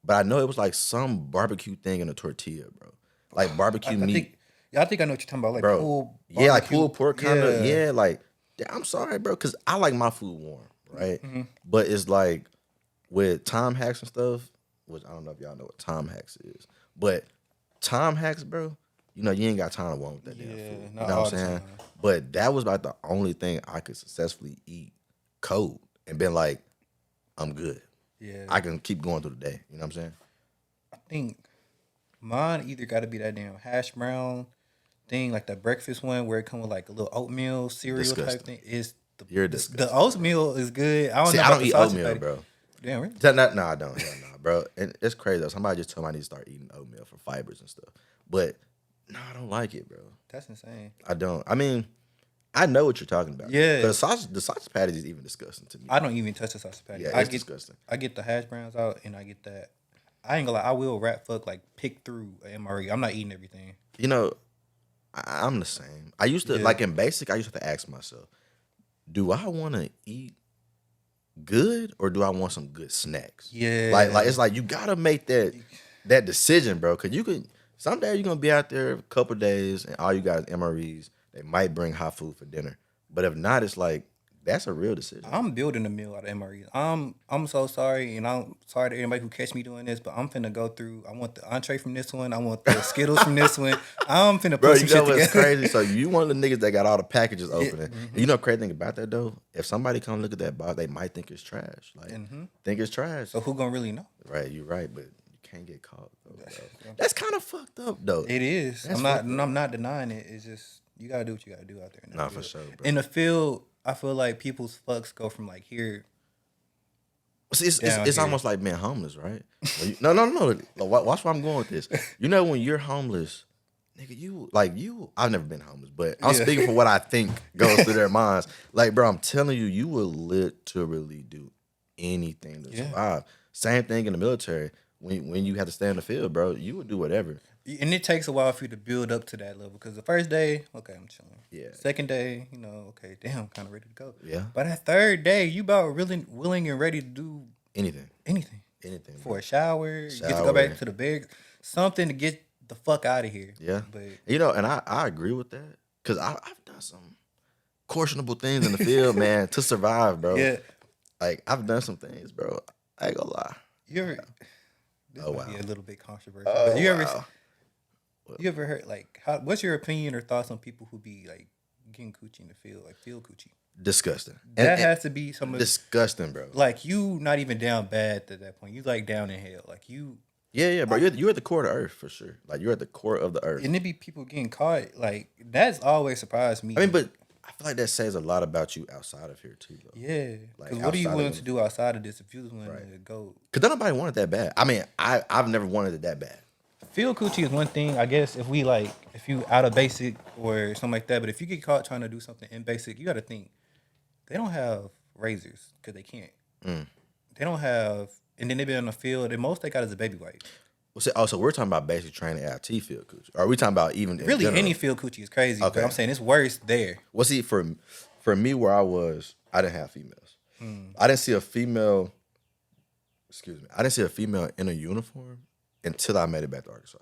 but I know it was like some barbecue thing in a tortilla, bro. Like barbecue meat. I think I know what you're talking about. Like bro, pulled yeah, like pulled pork kind of. Yeah, like I'm sorry, bro, because I like my food warm, right? Mm-hmm. But it's like with time hacks and stuff, which I don't know if y'all know what time hacks is, but time hacks, bro, you know, you ain't got time to warm with that damn food. You know what I'm saying? But that was about the only thing I could successfully eat cold and been like, I'm good. Yeah. I can keep going through the day. You know what I'm saying? I think mine either got to be that damn hash brown thing, like the breakfast one where it come with like a little oatmeal cereal type thing. You're disgusting. The oatmeal is good. I don't eat oatmeal, bro. Damn, really? No, I don't. Hell no, bro. And it's crazy though. Somebody just told me I need to start eating oatmeal for fibers and stuff. But no, I don't like it, bro. That's insane. I don't. I mean, I know what you're talking about. Yeah. The sausage patties is even disgusting to me. I don't even touch the sausage patty. Yeah, it's disgusting. I get the hash browns out and I get that. I ain't gonna lie, I will like pick through a MRE. I'm not eating everything. You know, I'm the same. I used to, like in basic, I used to have to ask myself, do I want to eat good or do I want some good snacks? Yeah. Like it's like you gotta make that decision, bro. Cause you could someday you're gonna be out there a couple days and all you got is MREs. They might bring hot food for dinner. But if not, it's like that's a real decision. I'm building a meal out of MREs. I'm so sorry, and I'm sorry to anybody who catch me doing this, but I'm finna go through. I want the entree from this one. I want the Skittles from this one. I'm finna put some shit together. Bro, you know what's crazy? So you one of the niggas that got all the packages opening. Mm-hmm. You know the crazy thing about that though? If somebody come look at that box, they might think it's trash. Like think it's trash. So who gonna really know? Right, you're right, but you can't get caught though, bro. That's kind of fucked up though. It is. I'm not denying it. It's just you gotta do what you gotta do out there. Nah, for sure, bro. In the field, I feel like people's fucks go from like here See, down it's here. almost like being homeless, right? No. Watch where I'm going with this. You know, when you're homeless, nigga, I've never been homeless, but I'm Yeah. speaking for what I think goes through their minds. Like, bro, I'm telling you, you will literally do anything to Yeah. survive. Same thing in the military. When you have to stay in the field, bro, you would do whatever. And it takes a while for you to build up to that level because the first day, okay, I'm chilling. Yeah. Second day, you know, okay, damn, kind of ready to go. Yeah. But that third day, you about really willing and ready to do Anything. anything Anything. for a shower, you get to go back to the bed, something to get the fuck out of here. Yeah. But You know, and I agree with that because I've done some questionable things in the field, man, to survive, bro. yeah, Like, I've done some things, bro. I ain't gonna lie. you ever? This Oh, might be wow. a little bit controversial. but wow. you ever heard like what's your opinion or thoughts on people who be like getting coochie in the field, like field coochie? Disgusting. That has to be some of disgusting, bro. like you not even down bad at that point. You like down in hell. Like you Yeah, bro. You're at the core of the earth for sure. Like, you're at the core of the earth. and it be people getting caught. Like that's always surprised me. I mean, but I feel like that says a lot about you outside of here too, though. yeah. like, Because what are you outside of willing the- to do outside of this if you was willing to go? Cause nobody wanted that bad. I mean, I've never wanted it that bad. Field coochie is one thing, I guess. If you out of basic or something like that, but if you get caught trying to do something in basic, you got to think they don't have razors because they can't. They don't have, and then they been on the field. And most they got is a baby wipe. So we're talking about basic training at T field coochie. Or are we talking about even in Really, general? any field coochie is crazy. Okay. But I'm saying it's worse there. Well, see, for me, where I was, I didn't have females. I didn't see a female. Excuse me. I didn't see a female in a uniform until I made it back to Arkansas.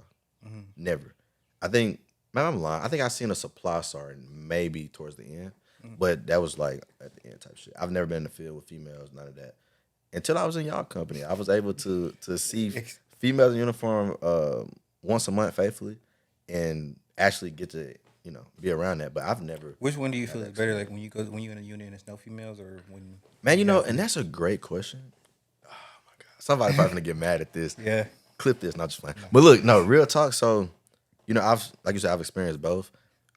Never. I think, man, I'm lying. I think I seen a supply sergeant maybe towards the end, but that was like at the end type shit. I've never been in the field with females, none of that. Until I was in y'all company, I was able to see females in uniform once a month faithfully, and actually get to be around that. But I've never. Which one do you feel is better? Like when you in a unit and there's no females, or when Man, and that's a great question. Oh my God, somebody probably gonna get mad at this. yeah. Clip this, not just playing. But look, no, real talk. So, like you said, I've experienced both.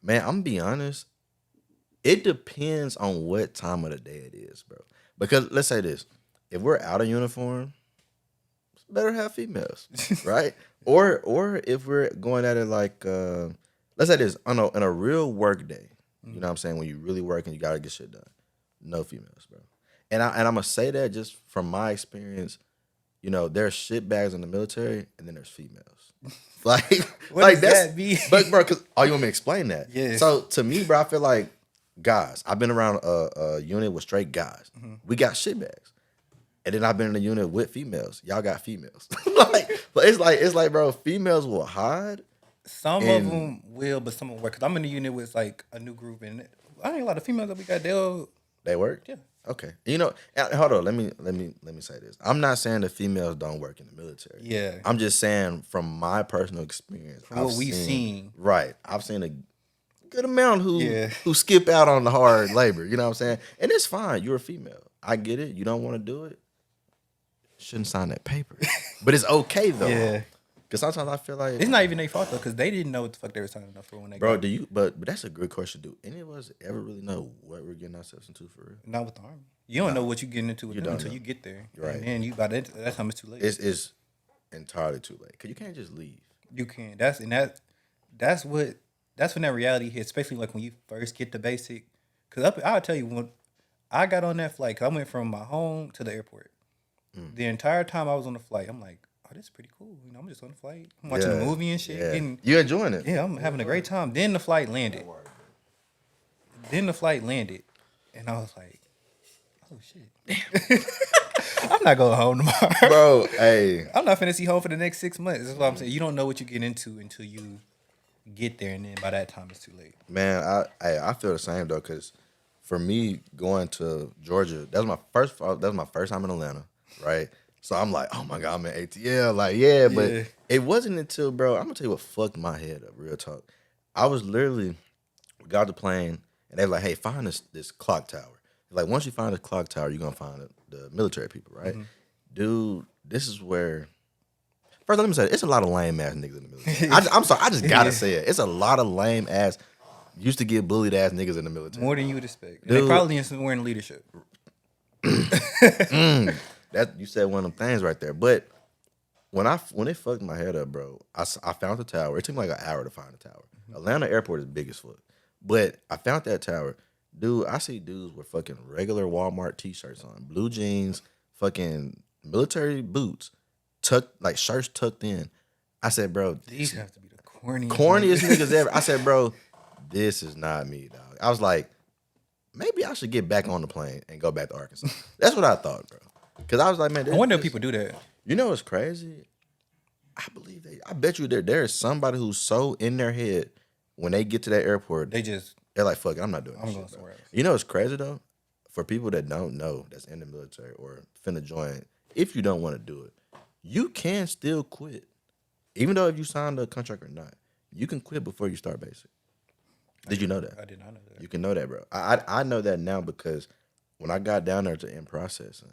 Man, I'm gonna be honest. It depends on what time of the day it is, bro. Because let's say this: if we're out of uniform, it's better have females, right? Or if we're going at it like, let's say this: in a real work day, you know what I'm saying? When you really work and you gotta get shit done, no females, bro. And I'm gonna say that just from my experience. There's shit bags in the military, and then there's females. Like, What like does that's. that mean? But bro, because you want me to explain that? Yeah. So to me, bro, I feel like guys. I've been around a unit with straight guys. We got shit bags, and then I've been in a unit with females. Y'all got females. But it's like, bro, females will hide. Some And- of them will, but some will work. Cause I'm in the unit with like a new group, and I ain't a lot of females that we got. They work. Yeah. Okay. And hold on. Let me say this. I'm not saying that females don't work in the military. Yeah. I'm just saying from my personal experience. From what we've seen. Right. I've seen a good amount Yeah. who skip out on the hard labor. You know what I'm saying? And it's fine. You're a female. I get it. You don't want to do it. Shouldn't sign that paper. But it's okay though. Yeah. Because sometimes I feel like It's not even their fault though, because they didn't know what the fuck they were signing up for when they bro, got. do you but that's a good question. Do any of us ever really know what we're getting ourselves into for real? Not with the army. You don't know what you're getting into with You them don't until know. you get there. Right. And then by that time it's too late. It's entirely too late. Because you can't just leave. You can't. That's when that reality hits, especially like when you first get the basic. Cause I'll tell you when I got on that flight, 'cause I went from my home to the airport. The entire time I was on the flight, I'm like, oh, this is pretty cool. I'm just on the flight. I'm watching a movie and shit. Yeah. And You enjoying it? yeah, I'm having a great time. Then the flight landed. And I was like, oh shit. I'm not going home tomorrow. Bro, hey. I'm not finna see home for the next 6 months. That's what I'm saying. You don't know what you get into until you get there, and then by that time it's too late. Man, I feel the same though, because for me going to Georgia, that was my first time in Atlanta, right? So I'm like, oh my God, I'm in ATL, like yeah, but Yeah. it wasn't until, bro, I'm gonna tell you what fucked my head up, real talk. I was literally got the plane, and they were like, hey, find this clock tower. Like once you find the clock tower, you're gonna find the military people, right? Dude, this is where. First, let me say, it's a lot of lame ass niggas in the military. I'm sorry, I just gotta say it. It's a lot of lame ass. Used to get bullied ass niggas in the military. More than you would expect. And Dude. they probably in somewhere in leadership. That you said one of them things right there. But when it fucked my head up, bro, I found the tower. It took me like an hour to find the tower. Atlanta airport is big as fuck. But I found that tower. Dude, I see dudes with fucking regular Walmart t-shirts on, blue jeans, fucking military boots, shirts tucked in. I said, bro, These have to be the corniest niggas ever. I said, bro, this is not me, dog. I was like, maybe I should get back on the plane and go back to Arkansas. That's what I thought, bro. Because I was like, man, I wonder if people do that. You know what's crazy? I bet you there is somebody who's so in their head when they get to that airport, they're like, fuck it, I'm not doing this shit, going bro. somewhere else. You know what's crazy though? For people that don't know that's in the military or finna join, if you don't want to do it, you can still quit. Even though if you signed a contract or not, you can quit before you start basic. Did you know that? I did not know that. You can know that, bro. I know that now because when I got down there to end processing,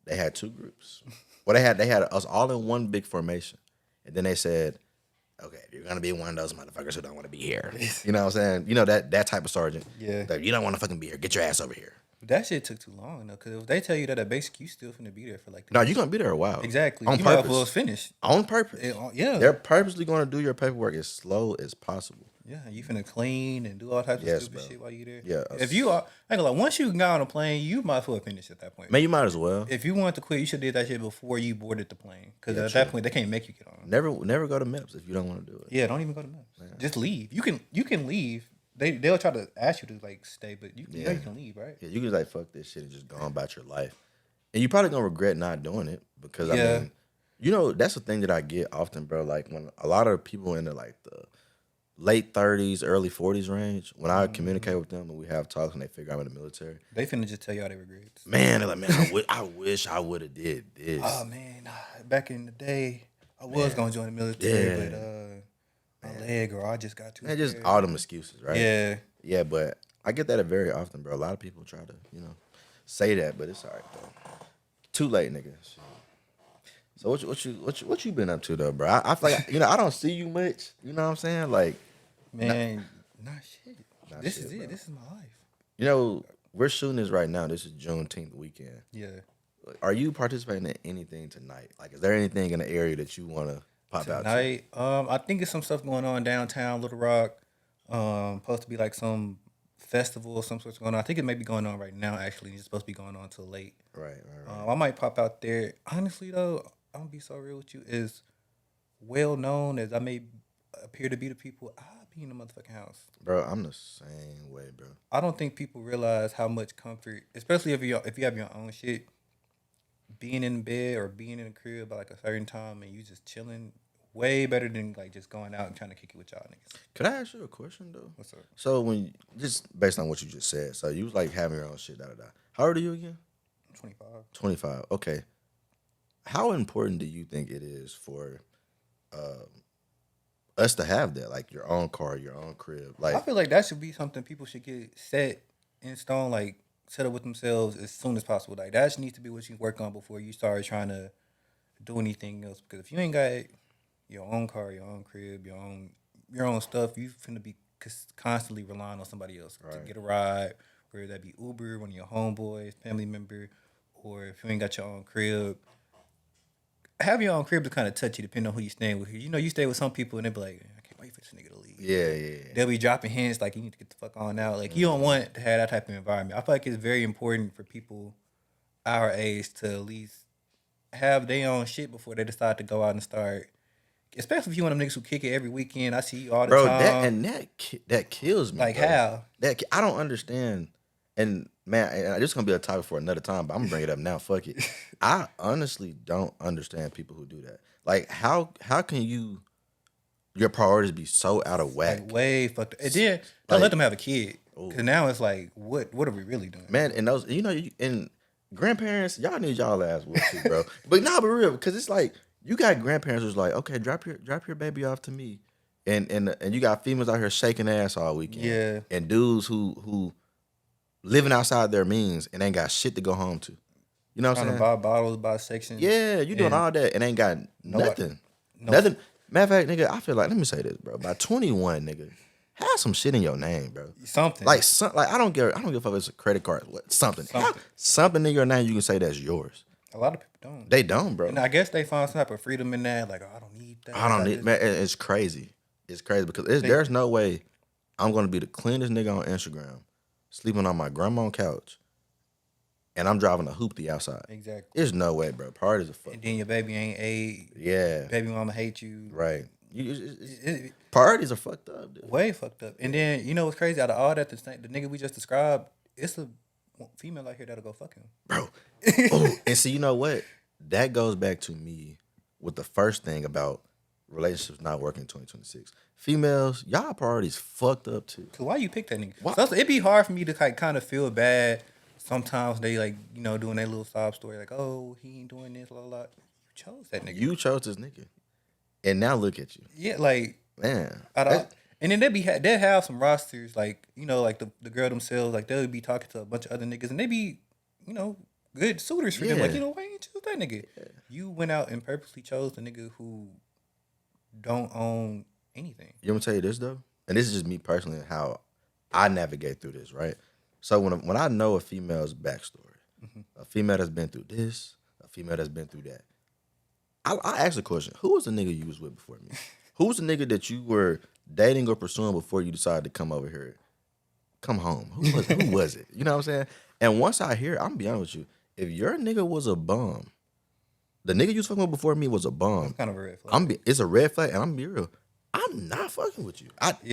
they had two groups. Well, they had us all in one big formation. And then they said, okay, you're gonna be one of those motherfuckers who don't want to be here. You know what I'm saying? You know that type of sergeant. Yeah. Like, you don't want to fucking be here. Get your ass over here. That shit took too long though, because if they tell you that at basic, you still finna be there for like. No, you're gonna be there a while. Exactly. On you might as purpose. well finish. On purpose. Yeah. They're purposely gonna do your paperwork as slow as possible. Yeah, you finna clean and do all types of stupid bro. shit while you there. Yeah. If you are, I ain't gonna lie, once you got on a plane, you might as well finish at that point. Man, you might as well. If you want to quit, you should have did that shit before you boarded the plane. Because Yeah, at true. that point, they can't make you get on. Never go to MEPS if you don't want to do it. Yeah, don't even go to MEPS. Just leave. You can leave. They'll try to ask you to like stay, but you know you can leave, right? Yeah, you can like fuck this shit and just go on about your life. And you probably gonna regret not doing it because I mean, you know, that's the thing that I get often, bro. Like when a lot of people in the late 30s, early 40s range, when I communicate with them and we have talks and they figure I'm in the military, They finna just tell you all their regrets. man, they're like, man, I wish I would have did this. Oh man, back in the day, I was gonna join the military, but my leg or I just got too. Man, just scared. all them excuses, right? Yeah. Yeah, but I get that very often, bro. A lot of people try to, say that, but it's all right, though. Too late, nigga. Shit. So what you been up to though, bro? I feel like I don't see you much. You know what I'm saying? Like, Man, not shit. This shit, is it. bro. This is my life. We're shooting this right now. This is Juneteenth weekend. Yeah. Are you participating in anything tonight? Like, is there anything in the area that you want to pop out to? Tonight, I think it's some stuff going on downtown Little Rock. Supposed to be like some festival or some sorts going on. I think it may be going on right now. Actually, it's supposed to be going on till late. Right. I might pop out there. Honestly, though, I'm gonna be so real with you. As well known as I may appear to be to people, I'll be in the motherfucking house. Bro, I'm the same way, bro. I don't think people realize how much comfort, especially if you have your own shit, being in bed or being in a crib by like a certain time and you just chilling, way better than like just going out and trying to kick it with y'all niggas. Could I ask you a question though? What's up? So just based on what you just said, so you was like having your own shit, How old are you again? 25. 25. Okay. How important do you think it is for us to have that, like your own car, your own crib? Like, I feel like that should be something people should get set in stone, like set up with themselves as soon as possible. Like that needs to be what you work on before you start trying to do anything else. Because if you ain't got your own car, your own crib, your own stuff, you finna be constantly relying on somebody else to get a ride, whether that be Uber, one of your homeboys, family member, or if you ain't got your own crib. Have your own crib to kind of touch you, depending on who you staying with. You know, you stay with some people and they be like, I can't wait for this nigga to leave. yeah. They'll be dropping hints like, you need to get the fuck on out. Like, you don't want to have that type of environment. I feel like it's very important for people our age to at least have their own shit before they decide to go out and start. Especially if you one of them niggas who kick it every weekend. I see you all the time. That kills me. Like, bro. how? I don't understand. And man, and this is gonna be a topic for another time, but I'm gonna bring it up now. Fuck it. I honestly don't understand people who do that. Like, how can your priorities be so out of whack? Like, way fucked up. And then don't let them have a kid. Because now it's like, what are we really doing? Man, and those, and grandparents, y'all need y'all ass with too, bro. But nah, but real, because it's like, you got grandparents who's like, okay, drop your baby off to me. And you got females out here shaking ass all weekend. Yeah. And dudes who living outside their means and ain't got shit to go home to. You know what I'm Trying saying? to buy bottles, buy sections. Yeah, you doing all that and ain't got nothing. No. Nothing. Matter of fact, nigga, I feel like, let me say this, bro. By 21, nigga, have some shit in your name, bro. Something. Like I don't give a fuck if it's a credit card. Something. Something in your name you can say that's yours. A lot of people don't. They don't, bro. And I guess they find some type of freedom in that. Like, oh, I don't need that. I don't need, man. It's crazy. It's crazy because there's no way I'm gonna be the cleanest nigga on Instagram, sleeping on my grandma's couch, and I'm driving a hoopty outside. Exactly. There's no way, bro. Parties are fucked. And then your baby ain't ate. Yeah. Baby mama hate you. Right. Parties are fucked up, dude. Way fucked up. And then, you know what's crazy? Out of all that, the nigga we just described, it's a female out here that'll go fuck him. Bro. Oh, and see, you know what? That goes back to me with the first thing about relationships not working in 2026. Females, y'all priorities fucked up too. Cause why you pick that nigga? So it'd be hard for me to kind of feel bad. Sometimes they like, you know, doing their little sob story like, oh, he ain't doing this, blah, blah, blah. You chose that nigga. You chose this nigga. And now look at you. Yeah, like, man. And then they'll have some rosters, like, you know, like the girl themselves, like they'll be talking to a bunch of other niggas and they be, you know, good suitors for them. Like, you know, why you choose that nigga? Yeah. You went out and purposely chose the nigga who don't own anything. You want me to tell you this though? And this is just me personally, how I navigate through this, right? So when I know a female's backstory, a female that's been through this, a female that's been through that, I ask the question: who was the nigga you was with before me? Who was the nigga that you were dating or pursuing before you decided to come over here? Come home. Who was it? You know what I'm saying? And once I hear it, I'm gonna be honest with you. If your nigga was a bum, the nigga you was fucking with before me was a bum. That's kind of a red flag. It's a red flag, and I'm gonna be real. I'm not fucking with you.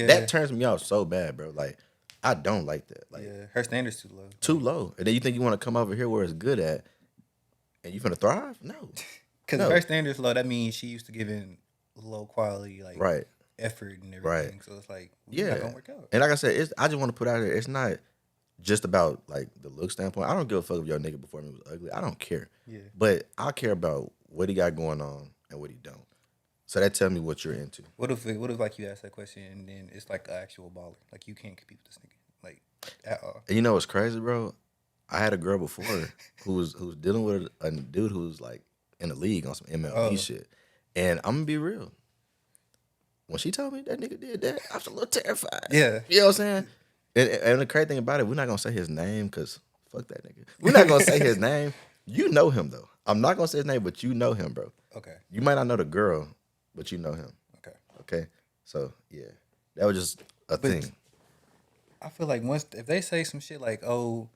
That turns me off so bad, bro. Like, I don't like that. Like, yeah, her standard's too low. Too low. And then you think you want to come over here where it's good at, and you finna thrive? No. Because if her standard's low, that means she used to giving low quality, like, effort and everything. Right. So it's like, it's not gonna work out. And like I said, I just want to put out there, it's not just about like the look standpoint. I don't give a fuck if your nigga before me was ugly. I don't care. Yeah. But I care about what he got going on and what he don't. So that tell me what you're into. What if like you ask that question and then it's like an actual baller? Like, you can't compete with this nigga, like, at all. And you know what's crazy, bro? I had a girl before who was dealing with a dude who was like in the league on some MLB shit. And I'm gonna be real. When she told me that nigga did that, I was a little terrified. Yeah. You know what I'm saying? And the crazy thing about it, we're not gonna say his name because fuck that nigga. We're not gonna say his name. You know him though. I'm not gonna say his name, but you know him, bro. Okay. You might not know the girl, but you know him. Okay. Okay. So yeah, that was just a thing. I feel like if they say some shit like, oh,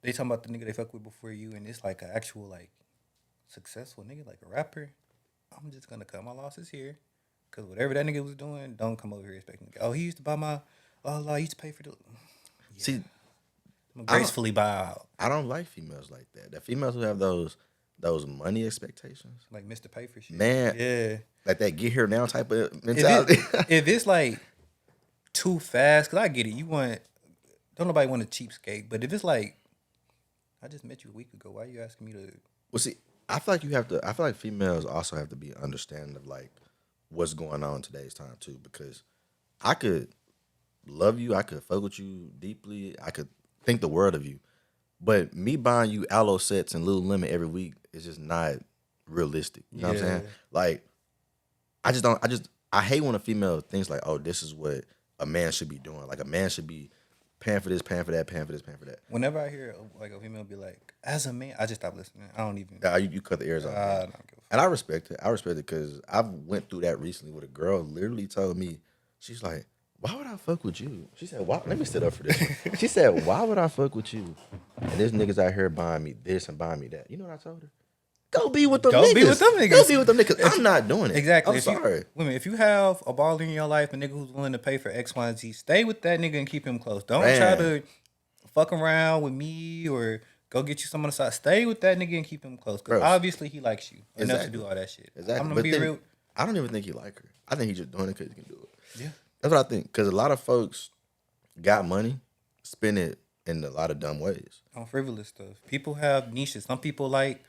they talking about the nigga they fuck with before you, and it's like an actual like successful nigga, like a rapper, I'm just gonna cut my losses here, cause whatever that nigga was doing, don't come over here expecting. Oh, he used to buy my. Oh, I used to pay for the. Yeah. See, I'm gracefully buy out. I don't like females like that. The females who have those money expectations, like Mr. Pay for shit. Man, yeah, like that get here now type of mentality. If it's like too fast, cause I get it. Don't nobody want a cheapskate, but if it's like, I just met you a week ago. Why are you asking me to? Well, see, I feel like females also have to be understanding of like what's going on in today's time too, because I could love you, I could fuck with you deeply, I could think the world of you, but me buying you Aloe sets and Lululemon every week is just not realistic. You know what I'm saying? Like, I hate when a female thinks like, oh, this is what a man should be doing. Like, a man should be paying for this, paying for that, paying for this, paying for that. Whenever I hear like a female be like, as a man, I just stop listening. I don't even. You cut the ears off. And I respect it. I respect it because I went through that recently with a girl literally told me, she's like, why would I fuck with you? She said, why? Let me sit up for this. She said, why would I fuck with you? And there's niggas out here buying me this and buying me that. You know what I told her? Go be with them niggas. Go be with them niggas. Go be with them niggas. I'm not doing it. Exactly. I'm sorry. Women, if you have a baller in your life, a nigga who's willing to pay for X, Y, and Z, stay with that nigga and keep him close. Don't try to fuck around with me or go get you some on the side. Stay with that nigga and keep him close. Because obviously he likes you enough to do all that shit. Exactly. I'm gonna be real. I don't even think he like her. I think he's just doing it because he can do it. Yeah. That's what I think. Because a lot of folks got money, spend it in a lot of dumb ways. On frivolous stuff. People have niches. Some people like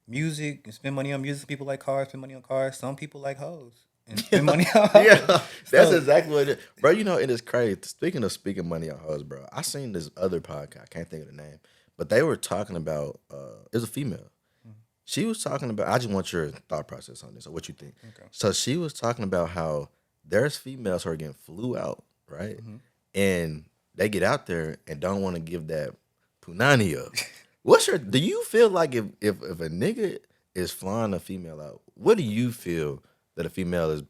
music and spend money on music. People like cars, spend money on cars. Some people like hoes and spend money on hoes. Yeah, that's exactly what it is. Bro, you know, it is crazy. Speaking money on hoes, bro, I seen this other podcast. I can't think of the name. But they were talking about, it was a female. Mm-hmm. She was talking about, I just want your thought process on this or what you think. Okay. So she was talking about how there's females who are getting flew out right? And they get out there and don't want to give that punani up. Do you feel like if a nigga is flying a female out, what do you feel that a female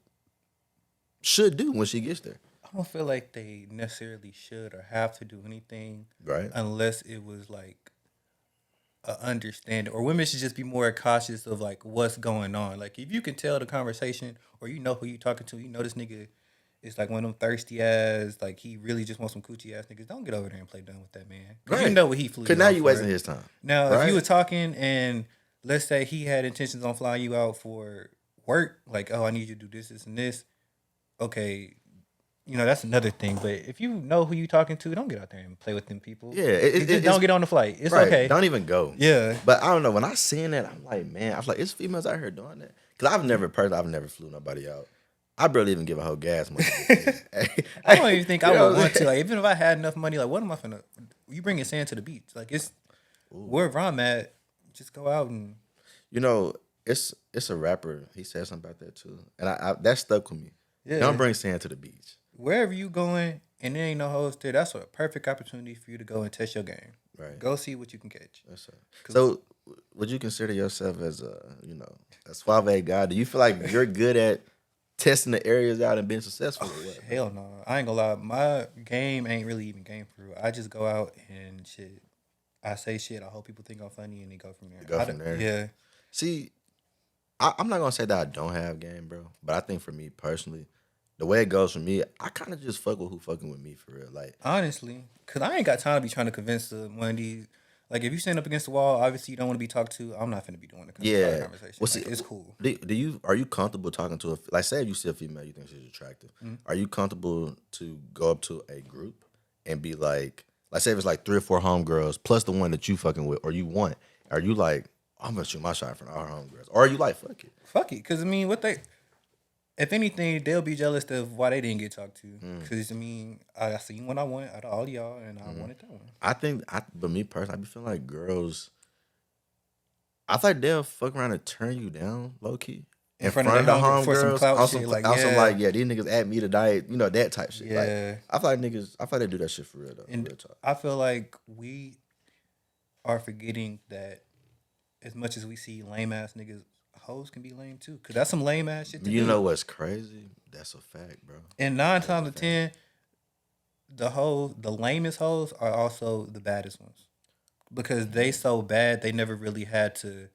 should do when she gets there? I don't feel like they necessarily should or have to do anything, Right. unless it was like a understanding, or women should just be more cautious of like what's going on. Like if you can tell the conversation, or you know who you talking to, you know this nigga is like one of them thirsty ass, like he really just wants some coochie ass niggas. Don't get over there and play dumb with that man. Cause you know what he flew. Cause you now out you for. wasting his time. Now, right? if you were talking and let's say he had intentions on flying you out for work, like, oh, I need you to do this, this, and this. Okay, you know, that's another thing. But if you know who you talking to, don't get out there and play with them people. Yeah, just don't get on the flight. It's right. okay. Don't even go. Yeah. But I don't know. When I seen that, I'm like, man, I was like, it's females out here doing that. Cause I've never flew nobody out. I barely even give a whole gas money. I don't even think I would want to. Like, even if I had enough money, like, what am I finna? You bringing sand to the beach? Like, it's wherever I'm at. Just go out and. You know, it's a rapper. He said something about that too, and I that stuck with me. Yeah. Don't bring sand to the beach. Wherever you going and there ain't no hoes there, that's a perfect opportunity for you to go and test your game. Right. Go see what you can catch. That's right. So, would you consider yourself as a suave guy? Do you feel like you're good at testing the areas out and being successful? Or what? Hell no. I ain't gonna lie. My game ain't really even game for real. I just go out and shit. I say shit. I hope people think I'm funny and they go from there. Yeah. See, I'm not gonna say that I don't have game, bro. But I think for me personally, the way it goes for me, I kind of just fuck with who fucking with me for real. Like honestly, cause I ain't got time to be trying to convince one of these. Like if you stand up against the wall, obviously you don't want to be talked to. I'm not finna be doing the conversation. Well, see, it's cool. Are you comfortable talking to like say if you see a female you think she's attractive, are you comfortable to go up to a group and be like say if it's like 3 or 4 homegirls plus the one that you fucking with or you want, are you like I'm gonna shoot my shot in front of our homegirls, or are you like fuck it, cause I mean if anything, they'll be jealous of why they didn't get talked to. Because, I mean, I seen what I want out of all y'all, and I wanted that one. But me personally, I be feeling like girls, I thought they'll fuck around and turn you down, low key. In front of the homegirls. These niggas at me tonight, you know, that type shit. Yeah. Like, I feel like they do that shit for real, though. And real talk. I feel like we are forgetting that as much as we see lame ass niggas, hoes can be lame too, cause that's some lame ass shit. You know what's crazy? That's a fact, bro. And 9 times out of 10, the lamest hoes are also the baddest ones, because they so bad they never really had to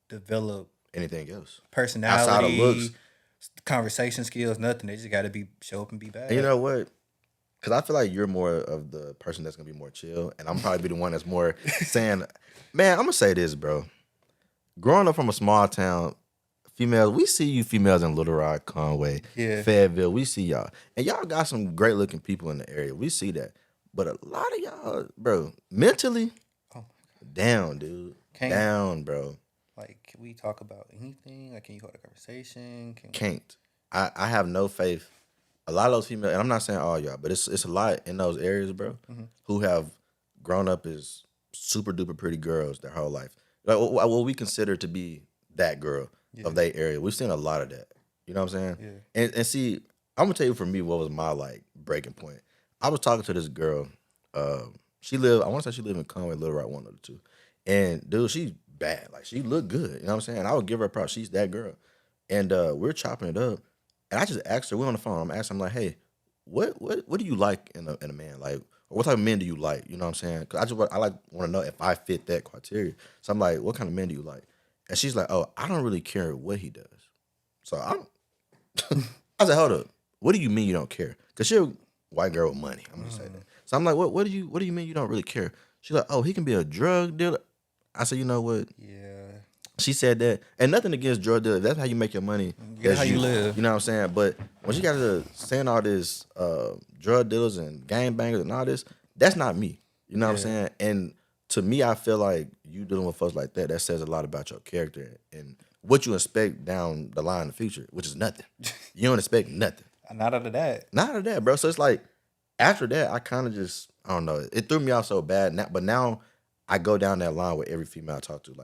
develop anything else, personality, outside of looks, conversation skills, nothing. They just got to show up and be bad. And you know what? Cause I feel like you're more of the person that's gonna be more chill, and I'm probably be the one that's more saying, man, I'm gonna say this, bro. Growing up from a small town, females, we see you females in Little Rock, Conway, Fayetteville. We see y'all. And y'all got some great looking people in the area. We see that. But a lot of y'all, bro, mentally, down, dude. Down, bro. Like, can we talk about anything? Like, can you hold a conversation? Can't. I have no faith. A lot of those females, and I'm not saying all y'all, but it's a lot in those areas, bro, who have grown up as super duper pretty girls their whole life. Like what we consider to be that girl of that area. We've seen a lot of that. You know what I'm saying? Yeah. And see, I'm gonna tell you for me what was my like breaking point. I was talking to this girl. I want to say she lived in Conway, Little Rock, one of the two. And dude, she's bad. Like she looked good. You know what I'm saying? I would give her props. She's that girl. And we're chopping it up. And I just asked her, we're on the phone. I'm asking her, like, hey, what do you like in a man? Like, or what type of men do you like? You know what I'm saying? Because I want to know if I fit that criteria. So I'm like, what kind of men do you like? And she's like, oh, I don't really care what he does. So I said, hold up. What do you mean you don't care? Because you're a white girl with money. I'm going to say that. So I'm like, what do you mean you don't really care? She's like, oh, he can be a drug dealer. I said, you know what? Yeah. She said that, and nothing against drug dealers. That's how you make your money. That's how you live. You know what I'm saying? But when she got to saying all this drug dealers and gangbangers and all this, that's not me. You know what I'm saying? And to me, I feel like you dealing with folks like that says a lot about your character and what you expect down the line in the future, which is nothing. You don't expect nothing. Not out of that. Not out of that, bro. So it's like, after that, I kind of just, I don't know. It threw me off so bad. But now I go down that line with every female I talk to. Like,